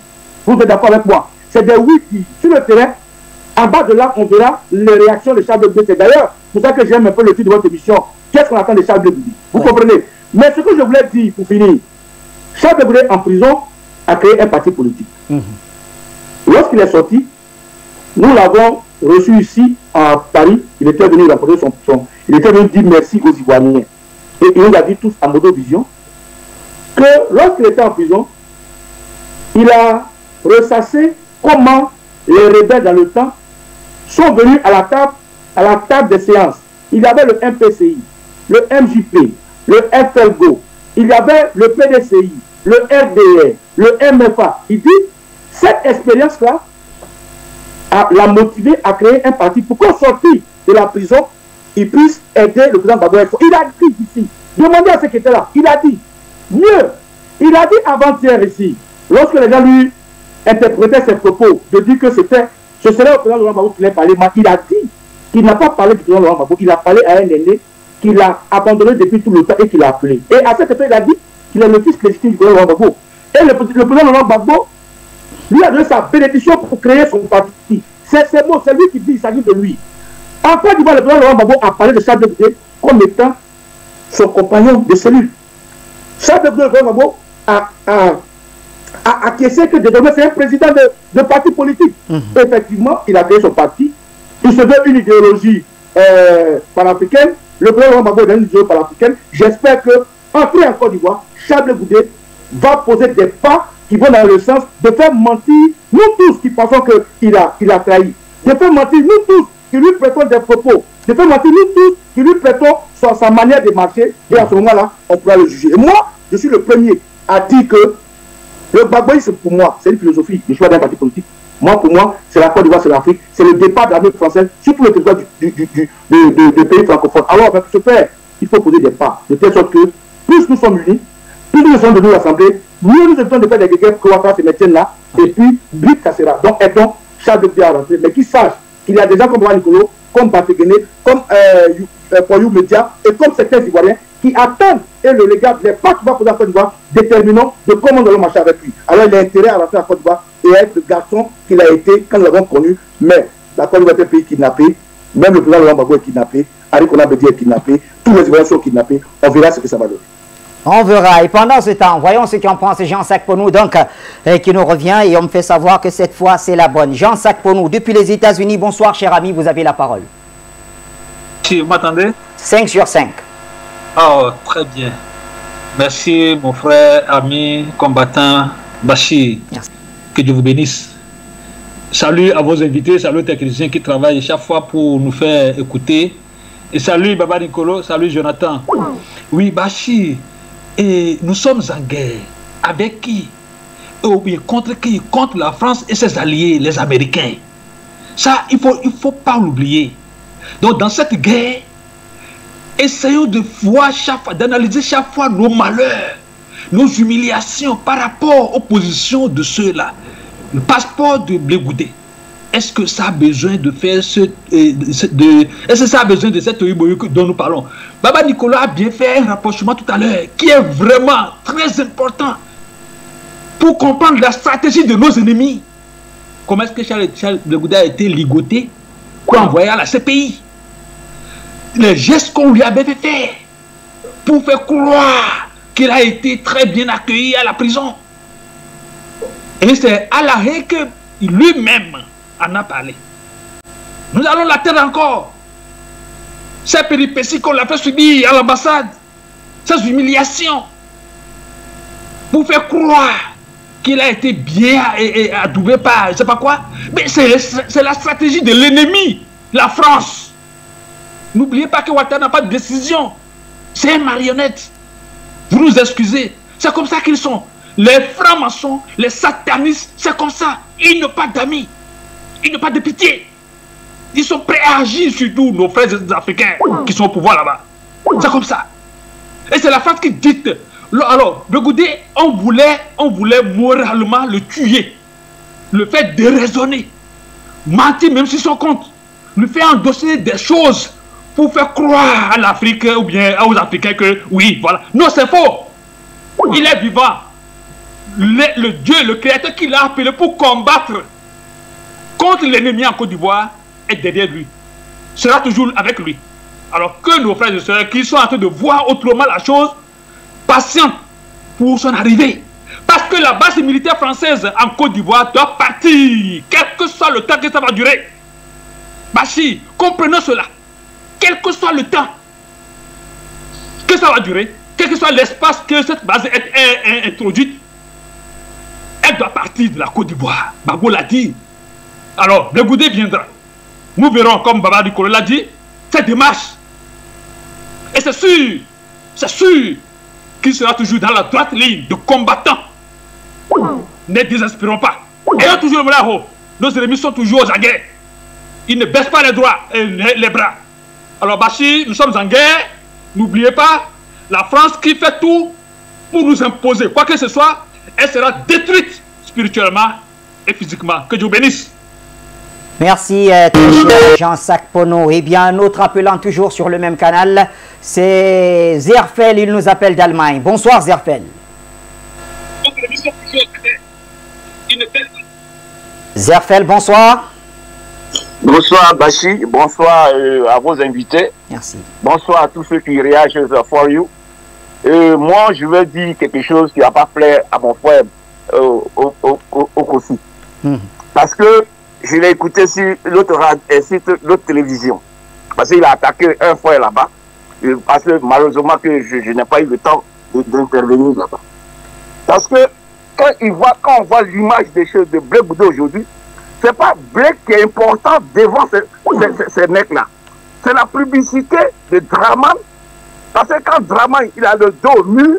[SPEAKER 3] Vous êtes d'accord avec moi? C'est des oui-dits. Sur le terrain, en bas de là, on verra les réactions de Charles Blé Goudé. C'est d'ailleurs pour ça que j'aime un peu le titre de votre émission. Qu'est-ce qu'on attend de Charles Blé Goudé? Vous comprenez? Mais ce que je voulais dire pour finir, Charles Blé Goudé en prison a créé un parti politique. Lorsqu'il est sorti, nous l'avons reçu ici à Paris. Il était venu rapporter il était venu dire merci aux Ivoiriens. Et il nous a dit tous à Modovision que lorsqu'il était en prison, il a ressassé comment les rebelles dans le temps sont venus à la table des séances. Il y avait le MPCI, le MJP, le FLGO, il y avait le PDCI, le RDR, le MFA. Il dit, cette expérience-là l'a motivé à créer un parti pour qu'au sorti de la prison, il puisse aider le président Gbagbo. Il a dit ici, demandez à ceux qui étaient là, il a dit, mieux, il a dit avant-hier ici, lorsque les gens lui interprétaient ses propos, de dire que c'était Ce serait au président Laurent Gbagbo qui l'a parlé, mais il a dit qu'il n'a pas parlé du président Laurent Gbagbo, il a parlé à un aîné qu'il a abandonné depuis tout le temps et qu'il a appelé. Et à cet effet, il a dit qu'il est le fils légitime du président Laurent Gbagbo. Et le président Laurent Gbagbo lui a donné sa bénédiction pour créer son parti. C'est bon, c'est lui qui dit, il s'agit de lui. En Côte d'Ivoire, le président Laurent Gbagbo a parlé de Charles de Gaulle comme étant son compagnon de cellule. Charles de Gaulle, le président Gbagbo, a acquiescé que désormais c'est un président de parti politique. Effectivement, il a créé son parti. Il se donne une idéologie panafricaine. Le président Laurent Gbagbo est une idéologie panafricaine. J'espère que, entré en Côte d'Ivoire, Charles de Gaulle va poser des pas qui vont dans le sens de faire mentir nous tous qui pensons qu'il a trahi. De faire mentir nous tous qui lui prêtons des propos. De faire mentir nous tous qui lui prêtons sa manière de marcher. Et à ce moment-là, on pourra le juger. Et moi, je suis le premier à dire que le Gbagboïsme, pour moi, c'est une philosophie du choix d'un parti politique. Moi, pour moi, c'est la Côte d'Ivoire, c'est l'Afrique, c'est le départ de l'armée française sur tout le territoire du pays francophone. Alors, pour ce faire, il faut poser des pas, de telle sorte que plus nous sommes unis, plus nous sommes de nous rassembler, mieux nous évitons de faire des guerres pour pouvoir faire ces métiers-là, et puis, vite, ça sera. Donc, aidons Charles de Gaulle à rentrer, mais qu'il sache qu'il y a des gens comme Nicolo, comme Batéguéné, comme Foyou Média, et comme certains Ivoiriens qui attendent, et le légat, les pas qui va poser à Côte d'Ivoire, déterminant de comment nous allons marcher avec lui. Alors, il a intérêt à rentrer à Côte d'Ivoire et à être le garçon qu'il a été quand nous l'avons connu. Mais la Côte d'Ivoire est un pays kidnappé, même le président Laurent Gbagbo est kidnappé, Henri Konan Bédié est kidnappé, tous les Ivoiriens sont kidnappés. On verra ce que ça va donner.
[SPEAKER 1] On verra. Et pendant ce temps, voyons ce qu'en pense Jean Sakponou, donc, qui nous revient et on me fait savoir que cette fois, c'est la bonne. Jean Sakponou, depuis les États-Unis, bonsoir, cher ami, vous avez la parole.
[SPEAKER 6] Vous m'attendez?
[SPEAKER 1] 5 sur 5.
[SPEAKER 6] Oh, très bien. Merci, mon frère, ami, combattant, Bachir. Merci. Que Dieu vous bénisse. Salut à vos invités, salut aux techniciens qui travaillent chaque fois pour nous faire écouter. Et salut Baba Nicolo, salut Jonathan. Oui, Bachir, et nous sommes en guerre. Avec qui? Ou bien contre qui? Contre la France et ses alliés, les Américains. Ça, il faut pas l'oublier. Donc, dans cette guerre, essayons de voir chaque fois, d'analyser chaque fois nos malheurs, nos humiliations par rapport aux positions de ceux-là. Le passeport de Blé Goudé, est-ce que ça a besoin de faire est-ce que ça a besoin de cette Oïboï dont nous parlons? Baba Nicolas a bien fait un rapprochement tout à l'heure qui est vraiment très important pour comprendre la stratégie de nos ennemis. Comment est-ce que Charles Blé Goudé a été ligoté pour envoyer à la CPI? Les gestes qu'on lui avait fait faire pour faire croire qu'il a été très bien accueilli à la prison. Et c'est à l'arrêt que lui-même en a parlé. Nous allons l'attendre encore. Ces péripéties qu'on l'a fait subir à l'ambassade, ces humiliations, pour faire croire qu'il a été bien adoubé par je ne sais pas quoi. Mais c'est la stratégie de l'ennemi, la France. N'oubliez pas que Ouattara n'a pas de décision. C'est une marionnette. Vous nous excusez. C'est comme ça qu'ils sont. Les francs-maçons, les satanistes, c'est comme ça. Ils n'ont pas d'amis. Ils n'ont pas de pitié. Ils sont prêts à agir sur tous nos frères africains qui sont au pouvoir là-bas. C'est comme ça. Et c'est la France qui dit. Alors, Blé Goudé, on voulait moralement le tuer. Le fait de raisonner. Mentir même sur son compte. Lui faire endosser des choses pour faire croire à l'Afrique ou bien aux Africains que oui, voilà. Non, c'est faux. Il est vivant. Le Dieu, le Créateur qui l'a appelé pour combattre contre l'ennemi en Côte d'Ivoire est derrière lui. Sera toujours avec lui. Alors que nos frères et sœurs qui sont en train de voir autrement la chose, patients pour son arrivée. Parce que la base militaire française en Côte d'Ivoire doit partir, quel que soit le temps que ça va durer. Bachir, comprenons cela. Quel que soit le temps que ça va durer, quel que soit l'espace que cette base est introduite, elle doit partir de la Côte d'Ivoire. Gbagbo l'a dit. Alors, Blé Goudé viendra. Nous verrons, comme Baba Nicolo l'a dit, cette démarche. Et c'est sûr qu'il sera toujours dans la droite ligne de combattants. Ne désespérons pas. Ayons toujours le bras haut. Nos ennemis sont toujours aux aguets. Ils ne baissent pas les bras. Alors Bachir, nous sommes en guerre. N'oubliez pas, la France qui fait tout pour nous imposer quoi que ce soit, elle sera détruite spirituellement et physiquement. Que Dieu bénisse.
[SPEAKER 1] Merci, très cher Jean-Sac Pono. Eh bien, un autre appelant toujours sur le même canal, c'est Zerfel, il nous appelle d'Allemagne. Bonsoir Zerfel. Zerfel, bonsoir.
[SPEAKER 7] Bonsoir Bachi, bonsoir à vos invités.
[SPEAKER 1] Merci.
[SPEAKER 7] Bonsoir à tous ceux qui réagissent à For You. Moi, je veux dire quelque chose qui n'a pas plu à mon frère Okosi. Parce que je l'ai écouté sur l'autre télévision. Parce qu'il a attaqué un frère là-bas. Parce que malheureusement que je n'ai pas eu le temps d'intervenir là-bas. Parce que quand on voit l'image des choses de Blé Goudé aujourd'hui, c'est pas Blé qui est important devant ces mecs-là. C'est la publicité de Draman. Parce que quand Draman il a le dos nu,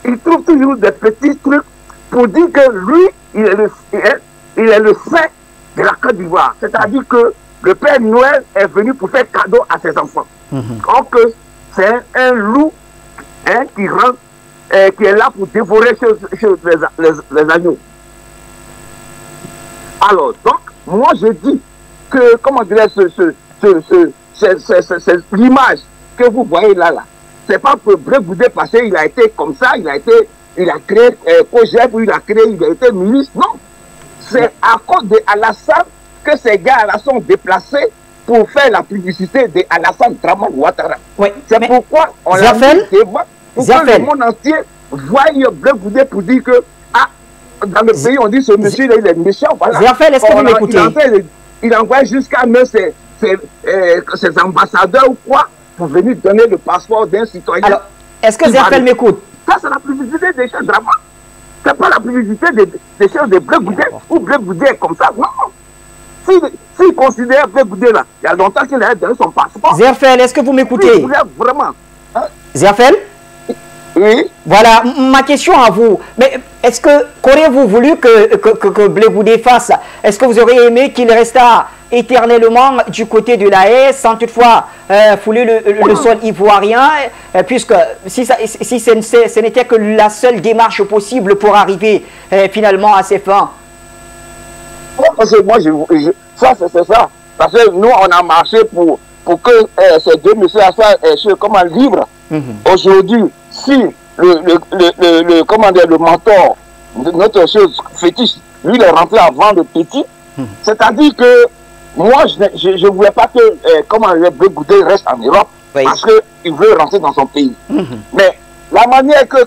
[SPEAKER 7] il trouve toujours des petits trucs pour dire que lui, il est le saint de la Côte d'Ivoire. C'est-à-dire que le Père Noël est venu pour faire cadeau à ses enfants. Donc, c'est un loup qui est là pour dévorer les agneaux. Alors, donc, moi je dis que, comment dirais-je, l'image que vous voyez là, c'est pas pour Blé Goudé parce qu'il a été comme ça, il a créé projet, il a été ministre, non. C'est à cause d'Alassane que ces gars-là sont déplacés pour faire la publicité d'Alassane Draman Ouattara.
[SPEAKER 1] Oui,
[SPEAKER 7] c'est pourquoi on l'a mis devant, pour que le monde entier voie Blé Goudé pour dire que, dans le pays, on dit ce monsieur il est méchant. Voilà.
[SPEAKER 1] Zerfel, est-ce que vous m'écoutez?
[SPEAKER 7] Il envoie jusqu'à même ses ambassadeurs ou quoi pour venir donner le passeport d'un citoyen.
[SPEAKER 1] Alors, est-ce que Zerfel m'écoute?
[SPEAKER 7] Ça, c'est la publicité des choses Draman. C'est pas la publicité des choses de Blé Goudé ou Blé Goudé est comme ça. Non. S'il considère Blé Goudé là, il y a longtemps qu'il a donné son passeport.
[SPEAKER 1] Zerfel, est-ce que vous m'écoutez?
[SPEAKER 7] Vraiment. Hein?
[SPEAKER 1] Zerfel?
[SPEAKER 7] Oui.
[SPEAKER 1] Voilà, ma question à vous. Mais est-ce qu'auriez-vous voulu que Blé Goudé fasse? Est-ce que vous auriez aimé qu'il restât éternellement du côté de la haie sans toutefois fouler le sol ivoirien, puisque si ce n'était que la seule démarche possible pour arriver finalement à ses fins?
[SPEAKER 7] Parce que moi, c'est ça. Parce que nous, on a marché pour que ces deux messieurs soient comme un livre. Aujourd'hui, si le mentor de notre chose fétiche, lui, il est rentré avant le petit, c'est-à-dire que moi, je ne voulais pas que Blé Goudé reste en Europe, parce qu'il veut rentrer dans son pays. Mais la manière que,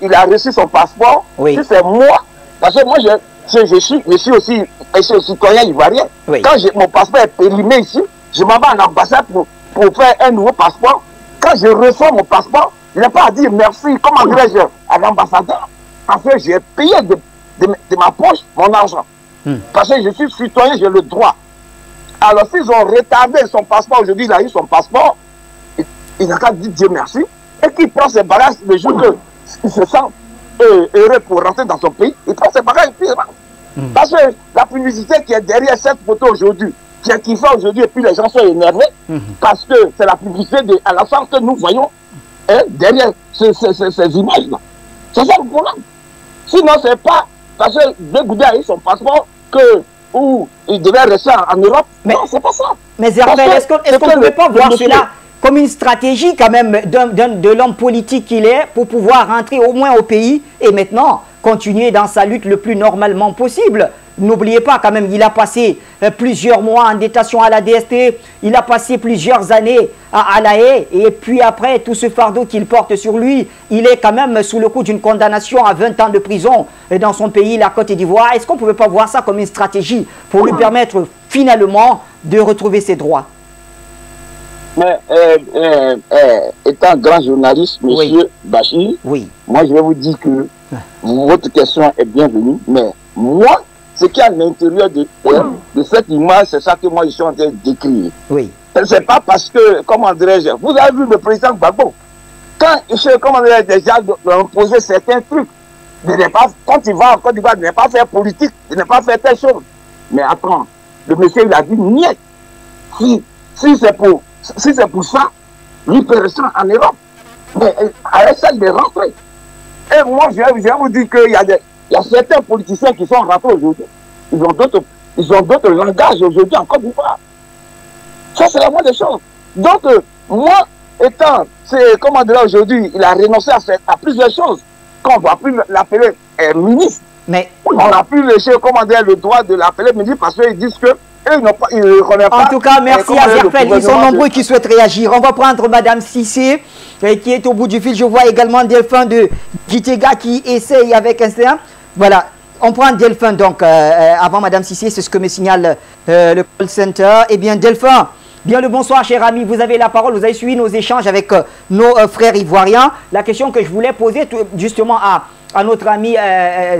[SPEAKER 7] il a reçu son passeport, si c'est moi, parce que moi, je suis aussi citoyen ivoirien. Quand mon passeport est périmé ici, je m'en vais à l'ambassade pour faire un nouveau passeport. Quand je reçois mon passeport, je n'ai pas à dire merci, à l'ambassadeur, parce que j'ai payé de ma poche mon argent. Parce que je suis citoyen, j'ai le droit. Alors, s'ils ont retardé son passeport, aujourd'hui, il a eu son passeport, il n'a qu'à dire Dieu merci, et qu'il prend ses bagages le jour qu'il se sent heureux pour rentrer dans son pays, il prend ses bagages et puis il rentre. Parce que la publicité qui est derrière cette photo aujourd'hui, qui fait aujourd'hui, et puis les gens sont énervés, parce que c'est la publicité à la fin que nous voyons derrière ces images-là. C'est ça le problème. Sinon, c'est pas parce que Blé Goudé a eu son passeport où il devait rester en Europe.
[SPEAKER 1] Mais,
[SPEAKER 7] non, c'est pas ça.
[SPEAKER 1] Mais Zerfel, est-ce qu'on ne peut pas voir cela comme une stratégie quand même de l'homme politique qu'il est pour pouvoir rentrer au moins au pays et maintenant continuer dans sa lutte le plus normalement possible? N'oubliez pas quand même, il a passé plusieurs mois en détention à la DST, il a passé plusieurs années à La Haye, et puis après tout ce fardeau qu'il porte sur lui, il est quand même sous le coup d'une condamnation à 20 ans de prison dans son pays, la Côte d'Ivoire. Est-ce qu'on ne pouvait pas voir ça comme une stratégie pour lui permettre finalement de retrouver ses droits?
[SPEAKER 7] Mais étant grand journaliste, monsieur Bachi, moi je vais vous dire que votre question est bienvenue, mais moi, ce qui est à l'intérieur de cette image, c'est ça que moi je suis en train de décrire. C'est pas parce que, comment dirais-je, vous avez vu le président Gbagbo, quand il déjà imposé certains trucs, quand il va en Côte d'Ivoire, de ne pas faire politique, de ne pas faire telle chose. Mais attends, le monsieur il a dit niet. Si c'est pour ça, lui peut rester en Europe. Mais avec ça, il est rentré. Et moi, je vais vous dire qu'il y a certains politiciens qui sont rentrés aujourd'hui. Ils ont d'autres ils ont d'autres langages aujourd'hui en Côte d'Ivoire. Ça, c'est la moindre des choses. Donc, moi, étant, comment dire aujourd'hui, il a renoncé à plusieurs choses. Qu'on ne va plus l'appeler ministre.
[SPEAKER 1] Mais
[SPEAKER 7] on n'a plus laissé, comment dire, le droit de l'appeler ministre parce qu'ils disent que ils ne reconnaissent pas.
[SPEAKER 1] En tout cas, merci à Zerfel. Ils sont nombreux qui souhaitent réagir. On va prendre Madame Cissé, qui est au bout du fil. Je vois également Delphin de Gitega qui essaye avec un. Voilà. On prend Delphin, donc, avant Madame Cissé, c'est ce que me signale le call center. Eh bien, Delphin, bien le bonsoir, cher ami. Vous avez la parole. Vous avez suivi nos échanges avec nos frères ivoiriens. La question que je voulais poser, justement, à notre ami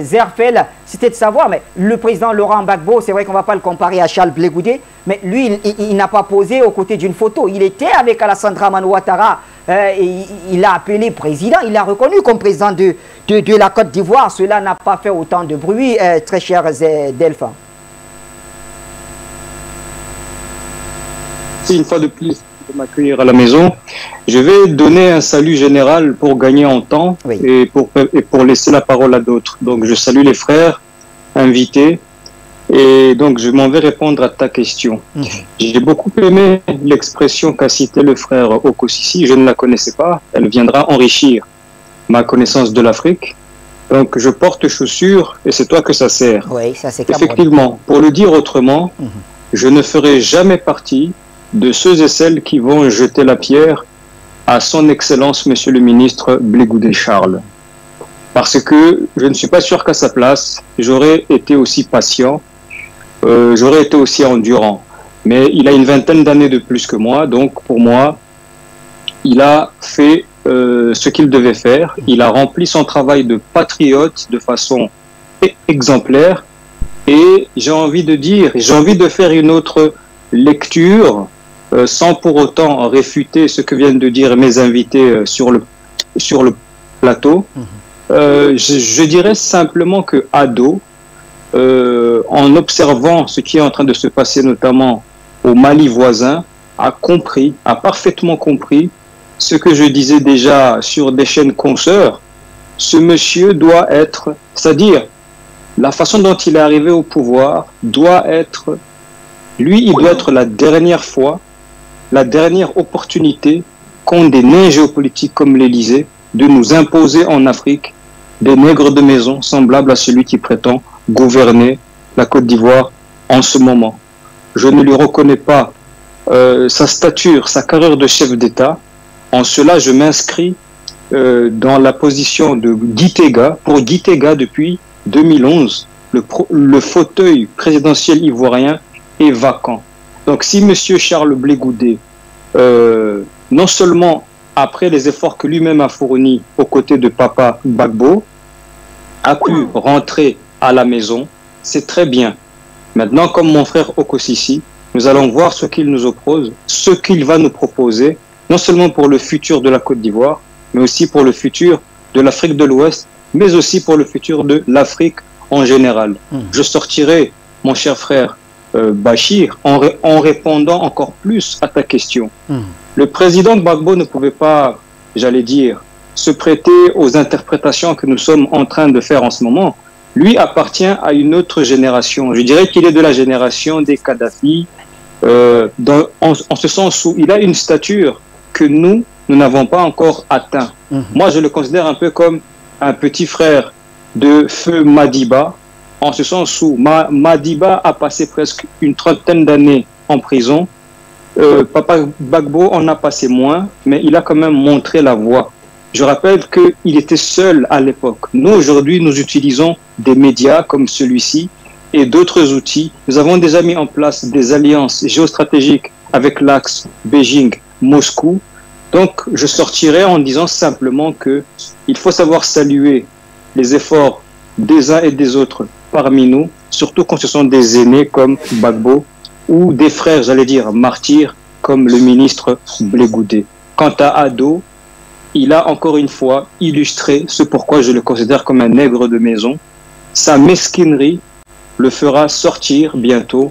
[SPEAKER 1] Zerfel, c'était de savoir, mais le président Laurent Gbagbo, c'est vrai qu'on ne va pas le comparer à Charles Blé Goudé, mais lui, il n'a pas posé aux côtés d'une photo. Il était avec Alassane Dramane Ouattara, il l'a appelé président, il l'a reconnu comme président de la Côte d'Ivoire. Cela n'a pas fait autant de bruit, très cher Delphin.
[SPEAKER 8] Merci une fois de plus de m'accueillir à la maison. Je vais donner un salut général pour gagner en temps, oui, et pour laisser la parole à d'autres. Donc je salue les frères invités et donc je m'en vais répondre à ta question. J'ai beaucoup aimé l'expression qu'a citée le frère Okosisi. Je ne la connaissais pas. Elle viendra enrichir ma connaissance de l'Afrique. Donc je porte chaussures et c'est toi que ça sert.
[SPEAKER 1] Oui, ça c'est
[SPEAKER 8] effectivement. Pour le dire autrement, je ne ferai jamais partie de ceux et celles qui vont jeter la pierre à son Excellence, Monsieur le Ministre Blé Goudé Charles. Parce que je ne suis pas sûr qu'à sa place, j'aurais été aussi patient, j'aurais été aussi endurant. Mais il a une vingtaine d'années de plus que moi, donc pour moi, il a fait ce qu'il devait faire. Il a rempli son travail de patriote de façon exemplaire. Et j'ai envie de dire, j'ai envie de faire une autre lecture sans pour autant réfuter ce que viennent de dire mes invités sur le plateau. Je dirais simplement que Ado, en observant ce qui est en train de se passer notamment au Mali voisin, a parfaitement compris ce que je disais déjà sur des chaînes consoeurs. Ce monsieur doit être, c'est-à-dire la façon dont il est arrivé au pouvoir doit être, lui, il doit être la dernière fois, la dernière opportunité qu'ont des nains géopolitiques comme l'Élysée de nous imposer en Afrique des nègres de maison semblables à celui qui prétend gouverner la Côte d'Ivoire en ce moment. Je ne lui reconnais pas sa stature, sa carrière de chef d'État. En cela, je m'inscris dans la position de Gitega. Pour Gitega, depuis 2011, le fauteuil présidentiel ivoirien est vacant. Donc si M. Charles Blé Goudé, non seulement après les efforts que lui-même a fournis aux côtés de Papa Gbagbo, a pu rentrer à la maison, c'est très bien. Maintenant, comme mon frère Okosisi, nous allons voir ce qu'il nous oppose, ce qu'il va nous proposer, non seulement pour le futur de la Côte d'Ivoire, mais aussi pour le futur de l'Afrique de l'Ouest, mais aussi pour le futur de l'Afrique en général. Je sortirai, mon cher frère Bachir, en répondant encore plus à ta question. Le président Gbagbo ne pouvait pas, j'allais dire, se prêter aux interprétations que nous sommes en train de faire en ce moment. Lui appartient à une autre génération. Je dirais qu'il est de la génération des Kadhafi, en ce sens où il a une stature que nous n'avons pas encore atteint. Moi, je le considère un peu comme un petit frère de feu Madiba, en ce sens où Madiba a passé presque une trentaine d'années en prison. Papa Gbagbo en a passé moins, mais il a quand même montré la voie. Je rappelle qu'il était seul à l'époque. Nous, aujourd'hui, nous utilisons des médias comme celui-ci et d'autres outils. Nous avons déjà mis en place des alliances géostratégiques avec l'axe Beijing-Moscou. Donc, je sortirai en disant simplement qu'il faut savoir saluer les efforts des uns et des autres parmi nous, surtout quand ce sont des aînés comme Gbagbo ou des frères, j'allais dire, martyrs comme le ministre Blé Goudé. Quant à Ado, il a encore une fois illustré ce pourquoi je le considère comme un nègre de maison. Sa mesquinerie le fera sortir bientôt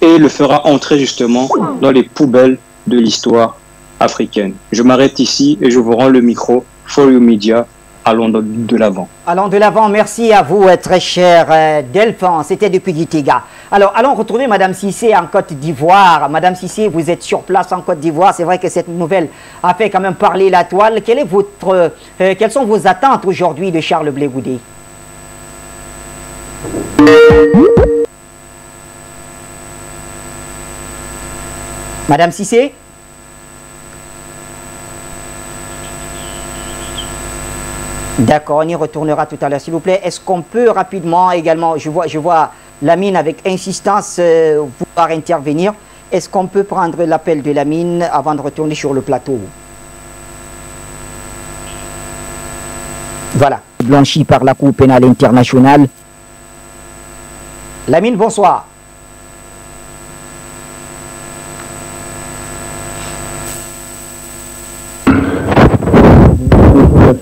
[SPEAKER 8] et le fera entrer justement dans les poubelles de l'histoire africaine. Je m'arrête ici et je vous rends le micro for you media allons de l'avant.
[SPEAKER 1] Allons de l'avant. Merci à vous, très cher Delphin. C'était depuis Gitega. Alors, allons retrouver Madame Cissé en Côte d'Ivoire. Madame Cissé, vous êtes sur place en Côte d'Ivoire. C'est vrai que cette nouvelle a fait quand même parler la toile. Quelles sont vos attentes aujourd'hui de Charles Blé Goudé? Madame Cissé? D'accord, on y retournera tout à l'heure, s'il vous plaît. Est-ce qu'on peut rapidement également, je vois Lamine avec insistance pouvoir intervenir. Est-ce qu'on peut prendre l'appel de Lamine avant de retourner sur le plateau? Voilà.
[SPEAKER 4] Blanchi par la Cour pénale internationale.
[SPEAKER 1] Lamine, bonsoir.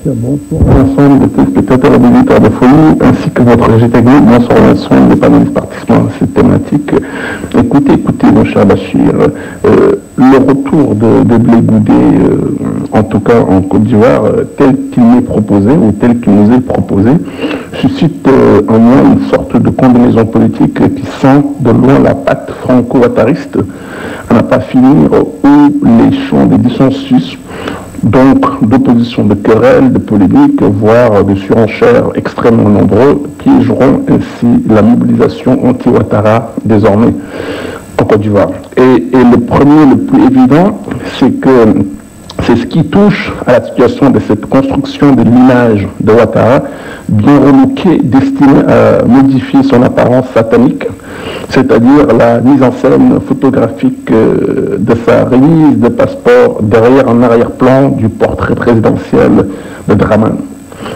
[SPEAKER 5] Bonsoir l'ensemble des téléspectateurs et des auditeurs de Folie, ainsi que votre régie technique. Bonsoir l'ensemble des panélistes participants à cette thématique. Écoutez, mon cher Bachir, le retour de Blé Goudé, en tout cas en Côte d'Ivoire, tel qu'il m'est proposé, ou tel qu'il nous est proposé, suscite en moi une sorte de combinaison politique qui sent de loin la patte franco-ouattariste, à n'a pas finir, où les champs des dissensus, donc d'opposition, de querelles, de polémiques, voire de surenchères extrêmement nombreux, piégeront ainsi la mobilisation anti-Ouattara désormais en Côte d'Ivoire. Et le premier, le plus évident, c'est que c'est ce qui touche à la situation de cette construction de l'image de Ouattara, bien relookée, destinée à modifier son apparence satanique, c'est-à-dire la mise en scène photographique de sa remise de passeport derrière un arrière-plan du portrait présidentiel de Dramane.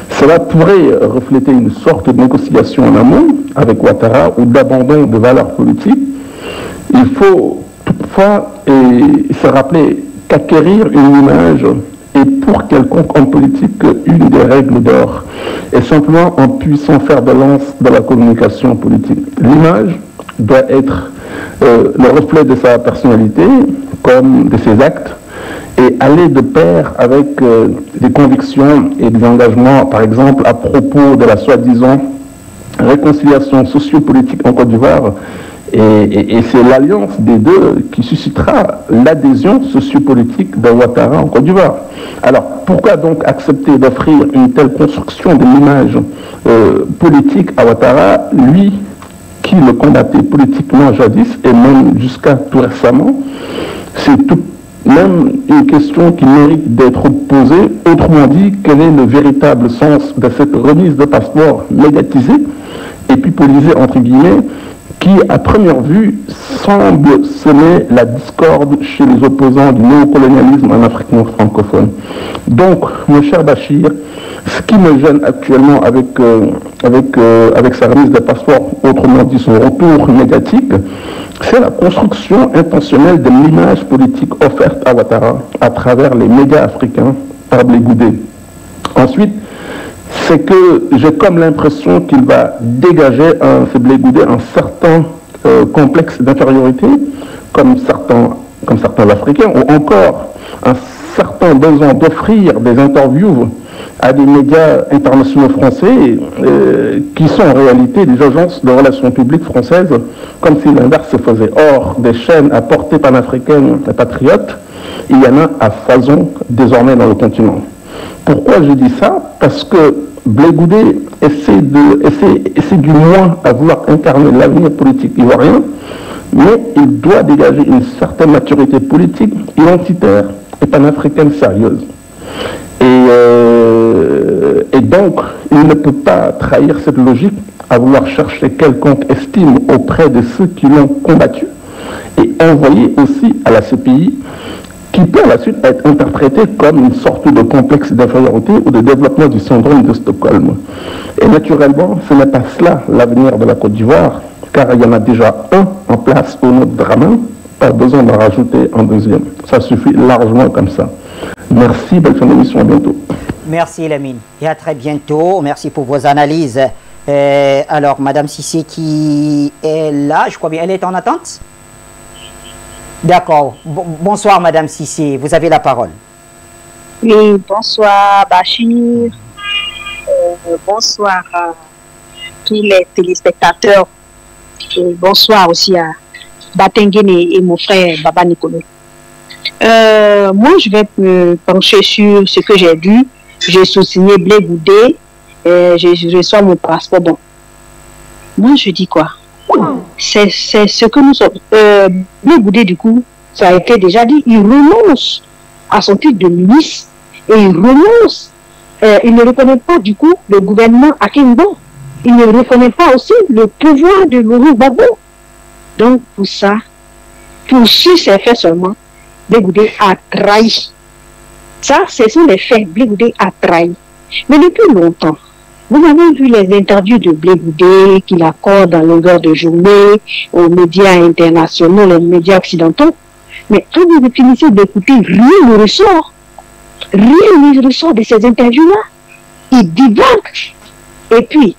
[SPEAKER 5] Cela pourrait refléter une sorte de négociation en amont avec Ouattara ou d'abandon de valeurs politiques. Il faut toutefois se rappeler qu'acquérir une image est pour quelconque homme politique une des règles d'or, et simplement un puissant fer de lance de la communication politique. L'image doit être le reflet de sa personnalité comme de ses actes et aller de pair avec des convictions et des engagements, par exemple à propos de la soi-disant réconciliation sociopolitique en Côte d'Ivoire. Et c'est l'alliance des deux qui suscitera l'adhésion sociopolitique de Ouattara en Côte d'Ivoire. Alors, pourquoi donc accepter d'offrir une telle construction de l'image politique à Ouattara, lui qui le combattait politiquement jadis et même jusqu'à tout récemment? C'est tout même une question qui mérite d'être posée. Autrement dit, quel est le véritable sens de cette remise de passeport médiatisée et pipolisée entre guillemets, qui, à première vue, semble semer la discorde chez les opposants du néocolonialisme en Afrique non francophone. Donc, mon cher Bachir, ce qui me gêne actuellement avec sa remise de passeport, autrement dit son retour médiatique, c'est la construction intentionnelle de l'image politique offerte à Ouattara à travers les médias africains par Blé Goudé. Ensuite, c'est que j'ai comme l'impression qu'il va dégager ce Blé Goudé un certain complexe d'infériorité, comme certains Africains, ou encore un certain besoin d'offrir des interviews à des médias internationaux français qui sont en réalité des agences de relations publiques françaises, comme si l'inverse se faisait. Or, des chaînes à portée panafricaine et patriote, il y en a à foison désormais dans le continent. Pourquoi je dis ça? Parce que Blé Goudé essaie du moins à vouloir incarner l'avenir politique ivoirien, mais il doit dégager une certaine maturité politique, identitaire et panafricaine sérieuse. Et donc, il ne peut pas trahir cette logique à vouloir chercher quelconque estime auprès de ceux qui l'ont combattu et envoyer aussi à la CPI, qui peut à la suite être interprété comme une sorte de complexe d'infériorité ou de développement du syndrome de Stockholm. Et naturellement, ce n'est pas cela l'avenir de la Côte d'Ivoire, car il y en a déjà un en place au nom de Dramane, pas besoin d'en rajouter un deuxième. Ça suffit largement comme ça. Merci, belle fin d'émission, à bientôt.
[SPEAKER 1] Merci Lamine, et à très bientôt. Merci pour vos analyses. Alors, Madame Cissé qui est là, je crois bien, elle est en attente? D'accord. Bonsoir, Madame Cissé. Vous avez la parole.
[SPEAKER 9] Oui, bonsoir, Bachir. bonsoir à tous les téléspectateurs. Et bonsoir aussi à Batengene et mon frère Baba Nicolo. Moi, je vais me pencher sur ce que j'ai vu. J'ai sous-signé Blé Goudé. Je reçois mon passeport. Bon. Moi, je dis quoi? C'est ce que nous sommes. Blé Goudé, du coup, ça a été déjà dit, il renonce à son titre de ministre et il renonce. Il ne reconnaît pas, du coup, le gouvernement à Kimbo. Il ne reconnaît pas aussi le pouvoir de Laurent Gbagbo. Donc, pour ça, pour ces faits seulement, Blé Goudé a trahi. Ça, ce sont les faits. Blé Goudé a trahi. Mais depuis longtemps, vous avez vu les interviews de Blé Goudé qu'il accorde en longueur de journée aux médias internationaux, les médias occidentaux. Mais quand vous finissez d'écouter, rien ne ressort. Rien ne ressort de ces interviews-là. Il divague. Et puis,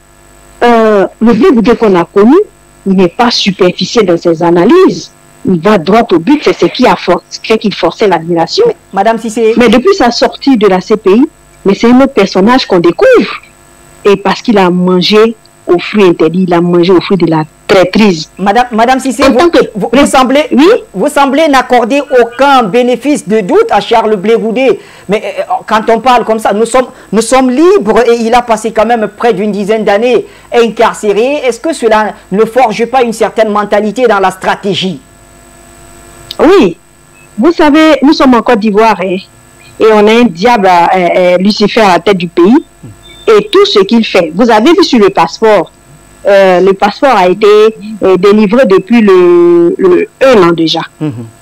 [SPEAKER 9] le Blé Goudé qu'on a connu, il n'est pas superficiel dans ses analyses. Il va droit au but, c'est ce qui a fait qu'il forçait l'admiration.
[SPEAKER 1] Madame Cissé.
[SPEAKER 9] Mais depuis sa sortie de la CPI, mais c'est un autre personnage qu'on découvre. Et parce qu'il a mangé aux fruits interdits, il a mangé aux fruits de la traîtrise.
[SPEAKER 1] Madame Cissé, vous semblez n'accorder aucun bénéfice de doute à Charles Blé Goudé. Mais quand on parle comme ça, nous sommes libres et il a passé quand même près d'une dizaine d'années incarcéré. Est-ce que cela ne forge pas une certaine mentalité dans la stratégie?
[SPEAKER 9] Oui. Vous savez, nous sommes en Côte d'Ivoire et on a un diable, Lucifer à la tête du pays. Et tout ce qu'il fait, vous avez vu sur le passeport a été délivré depuis le 1 an déjà,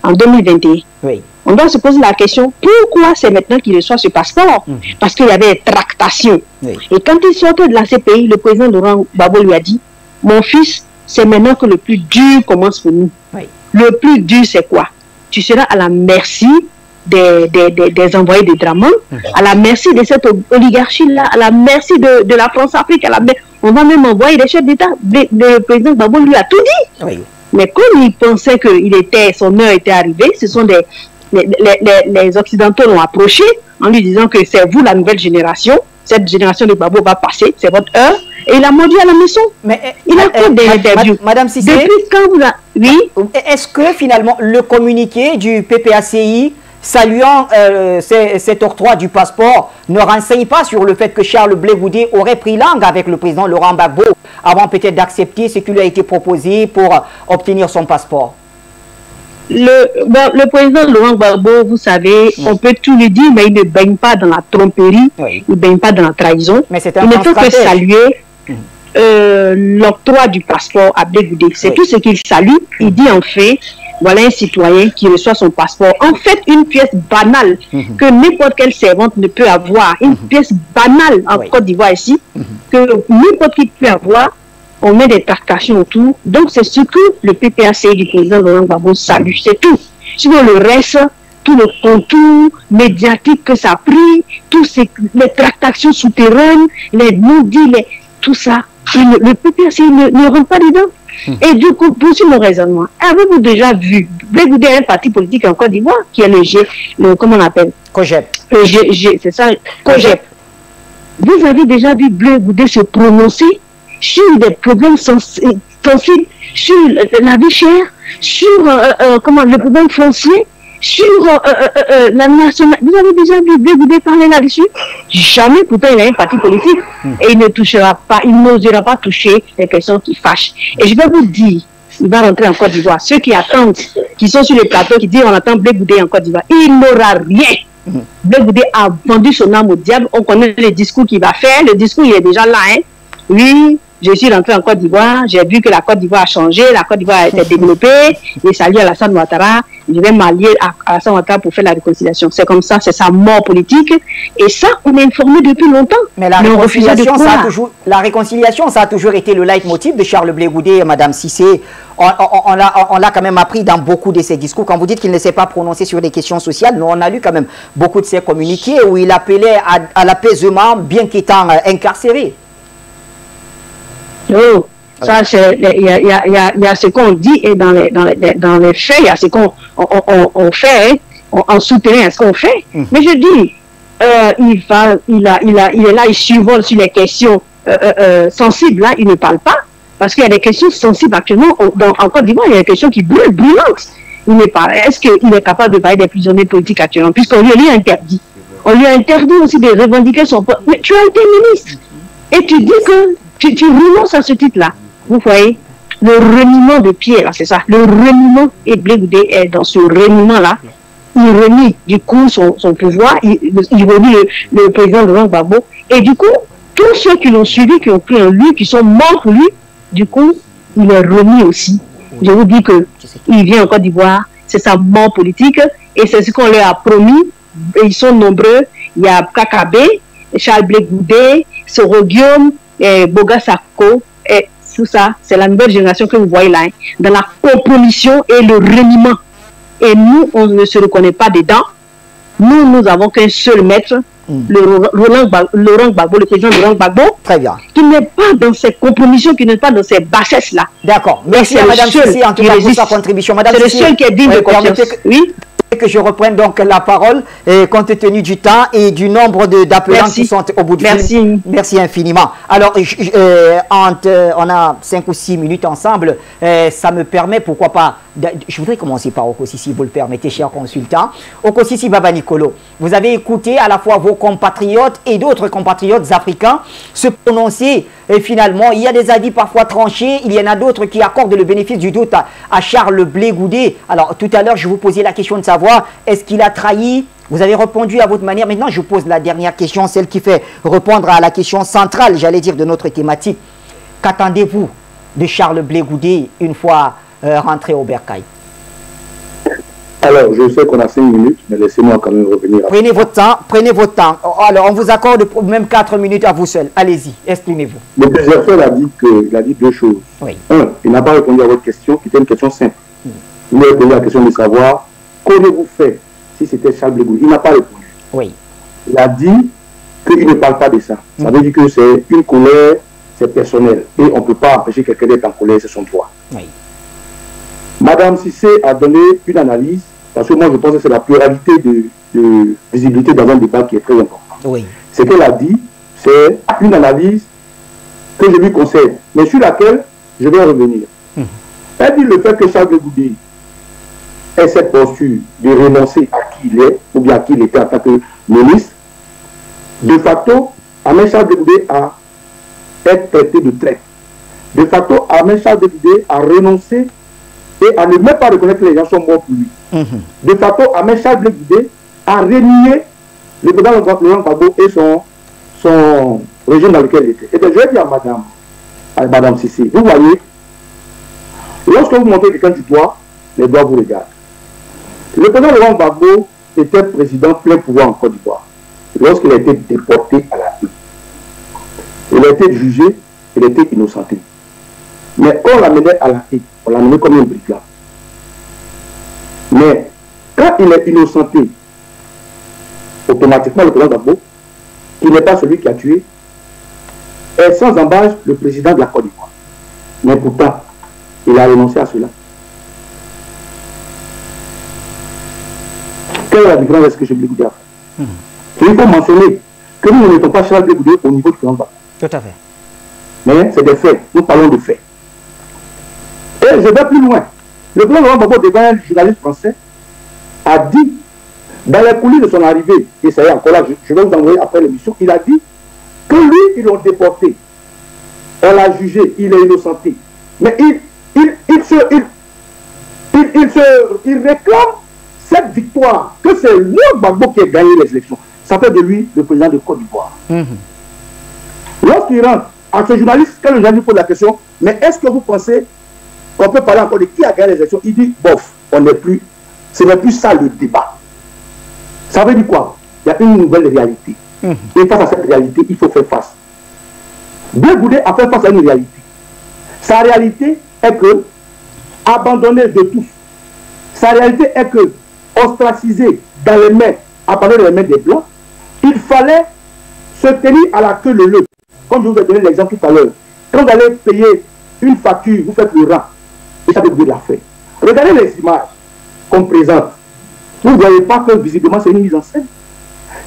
[SPEAKER 9] en 2021.
[SPEAKER 1] Oui.
[SPEAKER 9] On doit se poser la question, pourquoi c'est maintenant qu'il reçoit ce passeport? Parce qu'il y avait des tractations.
[SPEAKER 1] Oui.
[SPEAKER 9] Et quand il sortait de la CPI, le président Laurent Gbagbo lui a dit, mon fils, c'est maintenant que le plus dur commence pour nous.
[SPEAKER 1] Oui.
[SPEAKER 9] Le plus dur, c'est quoi? Tu seras à la merci des envoyés de Draman, à la merci de cette oligarchie-là, à la merci de la France-Afrique, on va même envoyer des chefs d'État. Le président Gbagbo lui a tout dit.
[SPEAKER 1] Oui.
[SPEAKER 9] Mais comme il pensait que son heure était arrivée, ce sont les Occidentaux l'ont approché en lui disant que c'est vous la nouvelle génération, cette génération de Gbagbo va passer, c'est votre heure. Et il a mordu à la maison.
[SPEAKER 1] Mais
[SPEAKER 9] il a fait des interviews.
[SPEAKER 1] Madame Cissé,
[SPEAKER 9] depuis quand vous oui.
[SPEAKER 1] Est-ce que finalement le communiqué du PPACI saluant cet octroi du passeport ne renseigne pas sur le fait que Charles Blé Goudé aurait pris langue avec le président Laurent Gbagbo avant peut-être d'accepter ce qui lui a été proposé pour obtenir son passeport?
[SPEAKER 9] Le président Laurent Gbagbo, vous savez, on peut tout lui dire, mais il ne baigne pas dans la tromperie, il ne baigne pas dans la trahison.
[SPEAKER 1] Mais
[SPEAKER 9] il ne peut que saluer l'octroi du passeport à Blé Goudé. C'est tout ce qu'il salue. Il dit en fait, voilà un citoyen qui reçoit son passeport. En fait, une pièce banale que n'importe quelle servante ne peut avoir. Une pièce banale en Côte d'Ivoire ici, que n'importe qui peut avoir. On met des tractations autour. Donc, c'est ce que le PPACI du président Laurent Gbagbo salue. C'est tout. Sinon, le reste, tout le contour médiatique que ça a pris, toutes les tractations souterraines, les maudits, tout ça, le PPACI ne rentre pas dedans. Et du coup, poursuivre mon raisonnement. Avez-vous déjà vu Blé Goudé a un parti politique en Côte d'Ivoire qui est comment on appelle?
[SPEAKER 1] COGEP.
[SPEAKER 9] C'est ça, COGEP. Vous avez déjà vu Blé Goudé se prononcer sur des problèmes sensibles, sur la vie chère, sur le problème foncier, sur la nationale. Vous avez déjà vu Blé Goudé parler là-dessus? Jamais, pourtant il a un parti politique et il ne touchera pas, il n'osera pas toucher les questions qui fâchent. Et je vais vous dire, il va rentrer en Côte d'Ivoire. Ceux qui attendent, qui sont sur le plateau, qui disent on attend Blé Goudé en Côte d'Ivoire, il n'aura rien. Blé Goudé a vendu son âme au diable. On connaît le discours qu'il va faire. Le discours, il est déjà là. Oui, je suis rentré en Côte d'Ivoire. J'ai vu que la Côte d'Ivoire a changé. La Côte d'Ivoire a été développée. J'ai salué Alassane Ouattara. Je vais m'allier à Alassane Ouattara pour faire la réconciliation. C'est comme ça, c'est sa mort politique. Et ça, on est informé depuis longtemps.
[SPEAKER 1] Mais la réconciliation, ça a toujours été le leitmotiv de Charles Blé Goudé, Madame Cissé. On l'a quand même appris dans beaucoup de ses discours. Quand vous dites qu'il ne s'est pas prononcé sur des questions sociales, nous, on a lu quand même beaucoup de ses communiqués où il appelait à l'apaisement, bien qu'étant incarcéré.
[SPEAKER 9] Oh, ça, il y a ce qu'on dit et dans les faits, il y a ce qu'on fait, en souterrain, ce qu'on fait. Mais je dis, il est là, il survole sur les questions sensibles, là, il ne parle pas. Parce qu'il y a des questions sensibles actuellement. En Côte d'Ivoire, il y a des questions qui brûlent, brûlantes. Il n'est pas. Est-ce qu'il est capable de parler des prisonniers politiques actuellement? Puisqu'on lui a interdit. On lui a interdit aussi de revendiquer son poste. Mais tu as été ministre. Et tu dis que tu renonces à ce titre-là. Vous voyez? Le reniement de Pierre, là, c'est ça. Le reniement, et Blé Goudé est dans ce reniement-là. Il renie du coup son pouvoir. Il renie le président Laurent Gbagbo. Et du coup, tous ceux qui l'ont suivi, qui ont pris en lui, qui sont morts pour lui, du coup, il est remis aussi. Je vous dis que il vient en Côte d'Ivoire, c'est sa mort politique, et c'est ce qu'on leur a promis. Et ils sont nombreux. Il y a Kakabé, Charles Blé Goudé, Soro Guillaume, Boga Sako, et tout ça, c'est la nouvelle génération que vous voyez là, hein, dans la compromission et le reniement. Et nous, on ne se reconnaît pas dedans. Nous avons qu'un seul maître, Laurent Gbagbo, le président Laurent Gbagbo.
[SPEAKER 1] Très bien.
[SPEAKER 9] Qui n'est pas dans ces compromissions, qui n'est pas dans ces bassesses-là.
[SPEAKER 1] D'accord. Merci à Madame Sissi en tout cas pour sa contribution.
[SPEAKER 9] C'est le seul qui est digne de confiance. Oui.
[SPEAKER 1] Que je reprenne donc la parole compte tenu du temps et du nombre d'appelants qui sont au bout du fil. Merci infiniment. Alors, on a 5 ou 6 minutes ensemble. Ça me permet, pourquoi pas, je voudrais commencer par Okossi, si vous le permettez, cher consultant. Okossi Baba Nicolo, vous avez écouté à la fois vos compatriotes et d'autres compatriotes africains se prononcer. Et finalement, il y a des avis parfois tranchés. Il y en a d'autres qui accordent le bénéfice du doute à Charles Blé Goudé. Alors, tout à l'heure, je vous posais la question de savoir, est-ce qu'il a trahi? Vous avez répondu à votre manière. Maintenant, je vous pose la dernière question, celle qui fait répondre à la question centrale, j'allais dire, de notre thématique. Qu'attendez-vous de Charles Blé Goudé une fois rentré au Bercail?
[SPEAKER 3] Alors, je sais qu'on a 5 minutes, mais laissez-moi quand même revenir.
[SPEAKER 1] Prenez votre temps, prenez votre temps. Alors, on vous accorde même 4 minutes à vous seul. Allez-y, exprimez-vous.
[SPEAKER 3] Le président il a dit 2 choses.
[SPEAKER 1] Oui.
[SPEAKER 3] Un, il n'a pas répondu à votre question, qui était une question simple. Il a répondu à la question de savoir, qu'auriez-vous fait si c'était Charles Blé Goudé? Il n'a pas répondu.
[SPEAKER 1] Oui.
[SPEAKER 3] Il a dit qu'il ne parle pas de ça. Ça veut dire que c'est une colère, c'est personnel. Et on ne peut pas empêcher quelqu'un d'être en colère, c'est son droit. Oui. Madame Sissé a donné une analyse, parce que moi je pense que c'est la pluralité de visibilité dans un débat qui est très important.
[SPEAKER 1] Oui.
[SPEAKER 3] Ce qu'elle a dit, c'est une analyse que je lui conseille, mais sur laquelle je vais revenir. Elle dit le fait que Charles Blé Goudé ait cette posture de renoncer à qui il est, ou bien à qui il était en tant que ministre, de facto, amène Charles Blé Goudé à être traité de traite. De facto, amène Charles Blé Goudé à renoncer et à ne même pas reconnaître que les gens sont morts pour lui. De facto, amène Charles Blé Goudé à renier le président Laurent Gbagbo et son régime dans lequel il était. Et bien, je vais dire à Madame Sissi, vous voyez, lorsque vous montrez quelqu'un du doigt, les doigts vous regardent. Le président Laurent Gbagbo était président plein pouvoir en Côte d'Ivoire lorsqu'il a été déporté à la haie. Il a été jugé, il a été innocenté. Mais on l'amenait à la haie, on l'amenait comme un brigand. Mais quand il est innocenté, automatiquement le président Gbagbo, qui n'est pas celui qui a tué, est sans embâche le président de la Côte d'Ivoire. Mais pourtant, il a renoncé à cela. Quelle est la différence avec ce que je Blé Goudé a fait? Il faut mentionner que nous ne mettons pas Charles Blé Goudé au niveau du président Gbagbo.
[SPEAKER 1] Tout à fait.
[SPEAKER 3] Mais c'est des faits, nous parlons de faits. Et je vais plus loin. Le président Laurent Gbagbo, devant un journaliste français, a dit, dans les coulisses de son arrivée, et ça y est encore là, je vais vous envoyer après l'émission, il a dit que lui, ils l'ont déporté. On l'a jugé, il est innocenté. Mais il réclame cette victoire, que c'est lui Gbagbo qui a gagné les élections. Ça fait de lui le président de Côte d'Ivoire. Lorsqu'il rentre à ce journaliste, quand le journaliste pose la question, mais est-ce que vous pensez qu'on peut parler encore de qui a gagné les élections? Il dit, bof, ce n'est plus ça le débat. Ça veut dire quoi? Il y a une nouvelle réalité. Et face à cette réalité, il faut faire face. Blé Goudé a fait face à une réalité. Sa réalité est que, abandonné de tous, sa réalité est que, ostracisé dans les mains, abandonné dans les mains des Blancs, il fallait se tenir à la queue leu. Comme je vous ai donné l'exemple tout à l'heure. Quand vous allez payer une facture, vous faites le rang. Et ça peut vous la faire. Regardez les images qu'on présente. Vous ne voyez pas que visiblement c'est une mise en scène.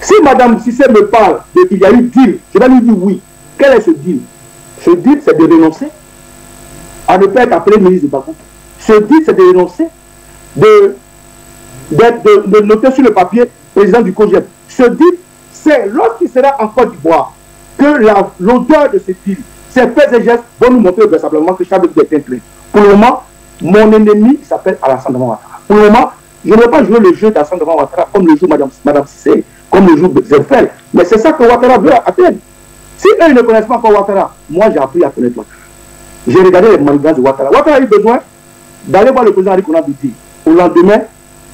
[SPEAKER 3] Si Mme Cissé me parle qu'il y a eu deal, je vais lui dire oui. Quel est ce deal? Ce deal, c'est de renoncer à ne pas être appelé ministre de Gbagbo. Ce deal, c'est de renoncer, de noter sur le papier président du COJEP. Ce deal, c'est lorsqu'il sera en Côte d'Ivoire que l'auteur de ce deal, ses faits et gestes vont nous montrer vraisemblablement que Charles est intrigué. Pour le moment, mon ennemi s'appelle Alassane Dramane Ouattara. Pour le moment, je ne vais pas jouer le jeu d'Alassane Dramane Ouattara comme le joue Mme Cissé, comme le joue Zerfel. Mais c'est ça que Ouattara veut atteindre. Si eux ils ne connaissent pas encore Ouattara, moi j'ai appris à connaître Ouattara. J'ai regardé les manigances de Ouattara. Ouattara a eu besoin d'aller voir le président Henri Konan Bédié au lendemain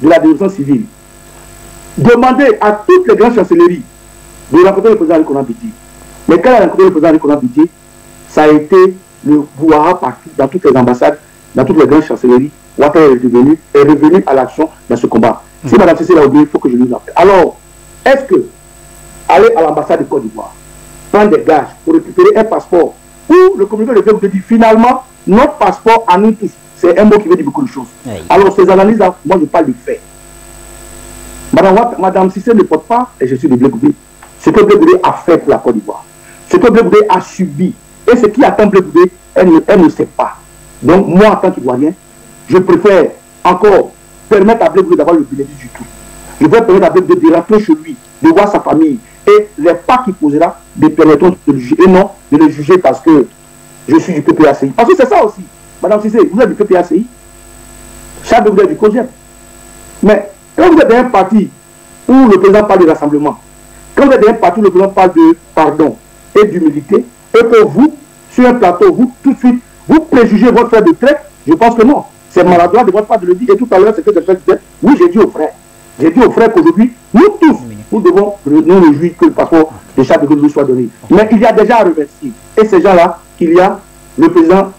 [SPEAKER 3] de la désobéissance civile. Demander à toutes les grandes chancelleries de rencontrer le président Henri Konan Bédié. Mais quand il a rencontré le président Henri Konan Bédié, ça a été le brouhaha partout, dans toutes les ambassades, dans toutes les grandes chancelleries. Ouattara est revenu à l'action dans ce combat. Si Mme Cissé l'a oublié, il faut que je lui rappelle. Alors, est-ce que aller à l'ambassade de Côte d'Ivoire, prendre des gages pour récupérer un passeport, ou le communiqué de fait dit finalement, notre passeport à nous tous, c'est un mot qui veut dire beaucoup de choses. Oui. Alors, ces analyses-là, moi je parle de faits. Mme Cissé ne porte pas, et je suis de Blé Goudé, ce que Blé Goudé a fait pour la Côte d'Ivoire, ce que Blé Goudé a subi, et ce qui attend Blé Goudé, elle ne sait pas. Donc, moi, en tant qu'Ivoirien, je préfère encore permettre à Blé Goudé d'avoir le bénéfice du tout. Je vais permettre à Blé Goudé de rentrer chez lui, de voir sa famille, et les pas qu'il posera, de permettre de le juger, et non de le juger parce que je suis du PPACI. Parce que c'est ça aussi. Madame Cissé, vous êtes du PPACI, Charles de Gaulle est du COJEP. Mais quand vous êtes dans un parti où le président parle de rassemblement, quand vous êtes dans un parti où le président parle de pardon et d'humilité, et que vous, sur un plateau, vous, tout de suite, vous préjugez votre frère de traite, je pense que non. C'est maladroit de votre part de le dire. Et tout à l'heure, c'est que je disais, oui, j'ai dit aux frères. J'ai dit aux frères qu'aujourd'hui, nous tous, nous devons nous réjouir que le passeport de Charles de Gaulle nous soit donné. Mais il y a déjà à remercier. Et ces gens-là, il y a le président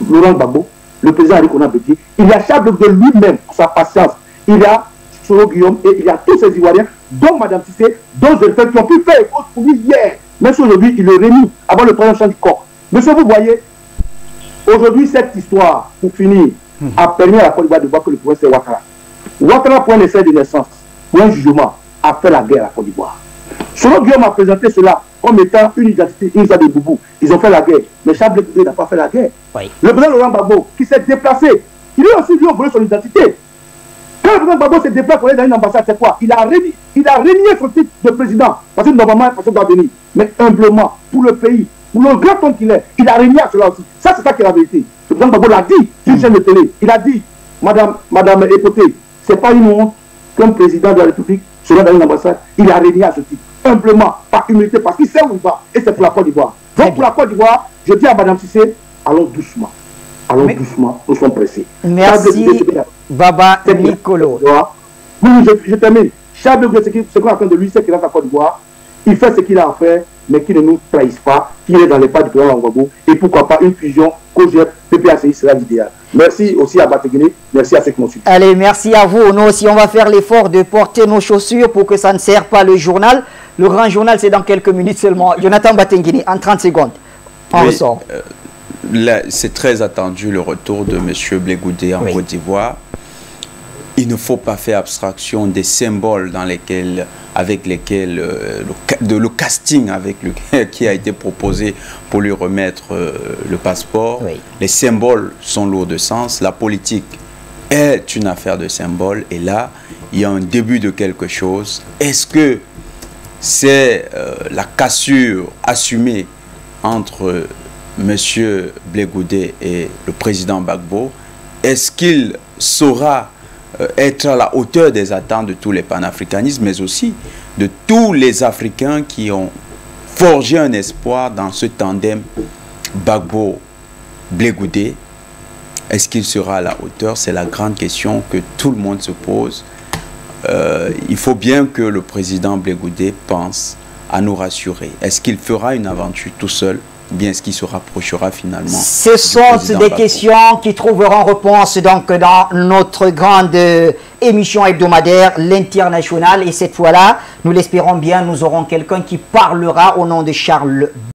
[SPEAKER 3] Laurent Gbagbo, le président Henri Konan Bédié, il y a Charles de Gaulle lui-même, pour sa patience, il y a Soro Guillaume et il y a tous ces Ivoiriens, dont Mme Cissé, dont je le fais, qui ont pu faire cause pour lui hier. Même si aujourd'hui, il est remis avant le troisième champ du corps. Monsieur, vous voyez, aujourd'hui, cette histoire, pour finir, a permis à la Côte d'Ivoire de voir que le pouvoir c'est Ouattara. Ouattara, pour un essai de naissance, pour un jugement, a fait la guerre à la Côte d'Ivoire. Soro Guillaume a présenté cela comme étant une identité, une histoire de boubou. Ils ont fait la guerre. Mais Charles Blé Goudé n'a pas fait la guerre. Oui. Le président Laurent Gbagbo, qui s'est déplacé, il a aussi lui volé son identité. Quand le président Gbagbo s'est déplacé pour aller dans une ambassade, c'est quoi? Il a renié son titre de président. Parce que normalement, il doit venir. Mais humblement, pour le pays, pour le grand homme qu'il est, il a renié à cela aussi. Ça, c'est ça qui est la vérité. Le président Gbagbo l'a dit sur une chaîne de télé. Il a dit, Madame Époté, c'est pas une honte qu'un président de la République soit dans une ambassade. Il a renié à ce titre. Humblement, par humilité, parce qu'il sait où il va. Et c'est pour la Côte d'Ivoire. Donc, pour la Côte d'Ivoire, je dis à Mme Cissé, allons doucement. Allons doucement, nous sommes pressés.
[SPEAKER 1] Merci, Baba Nicolo.
[SPEAKER 3] Oui, je termine. Charles de Gaulle, ce qu'on attend de lui, c'est qu'il reste à Côte d'Ivoire. Il fait ce qu'il a à faire, mais qu'il ne nous trahisse pas, qu'il est dans les pas du président Gbagbo. Et pourquoi pas une fusion COJEP, PPACI sera l'idéal. Merci aussi à Bateguiné, merci à ceux qui m'ont suivi.
[SPEAKER 1] Allez, merci à vous. Nous aussi, on va faire l'effort de porter nos chaussures pour que ça ne serve pas le journal. Le grand journal, c'est dans quelques minutes seulement. Jonathan Batenguini, en 30 secondes. On ressort.
[SPEAKER 2] C'est très attendu le retour de M. Blé Goudé en Côte d'Ivoire. Il ne faut pas faire abstraction des symboles avec lesquels le casting qui a été proposé pour lui remettre le passeport. Oui. Les symboles sont lourds de sens. La politique est une affaire de symboles. Et là, il y a un début de quelque chose. Est-ce que c'est la cassure assumée entre M. Blé Goudé et le président Gbagbo? Est-ce qu'il saura être à la hauteur des attentes de tous les panafricanistes, mais aussi de tous les Africains qui ont forgé un espoir dans ce tandem Gbagbo-Blé Goudé? Est-ce qu'il sera à la hauteur? C'est la grande question que tout le monde se pose. Il faut bien que le président Blé Goudé pense à nous rassurer. Est-ce qu'il fera une aventure tout seul? Bien, est-ce qu'il se rapprochera finalement?
[SPEAKER 1] Ce sont des questions qui trouveront réponse donc dans notre grande émission hebdomadaire, l'International. Et cette fois-là, nous l'espérons bien, nous aurons quelqu'un qui parlera au nom de Charles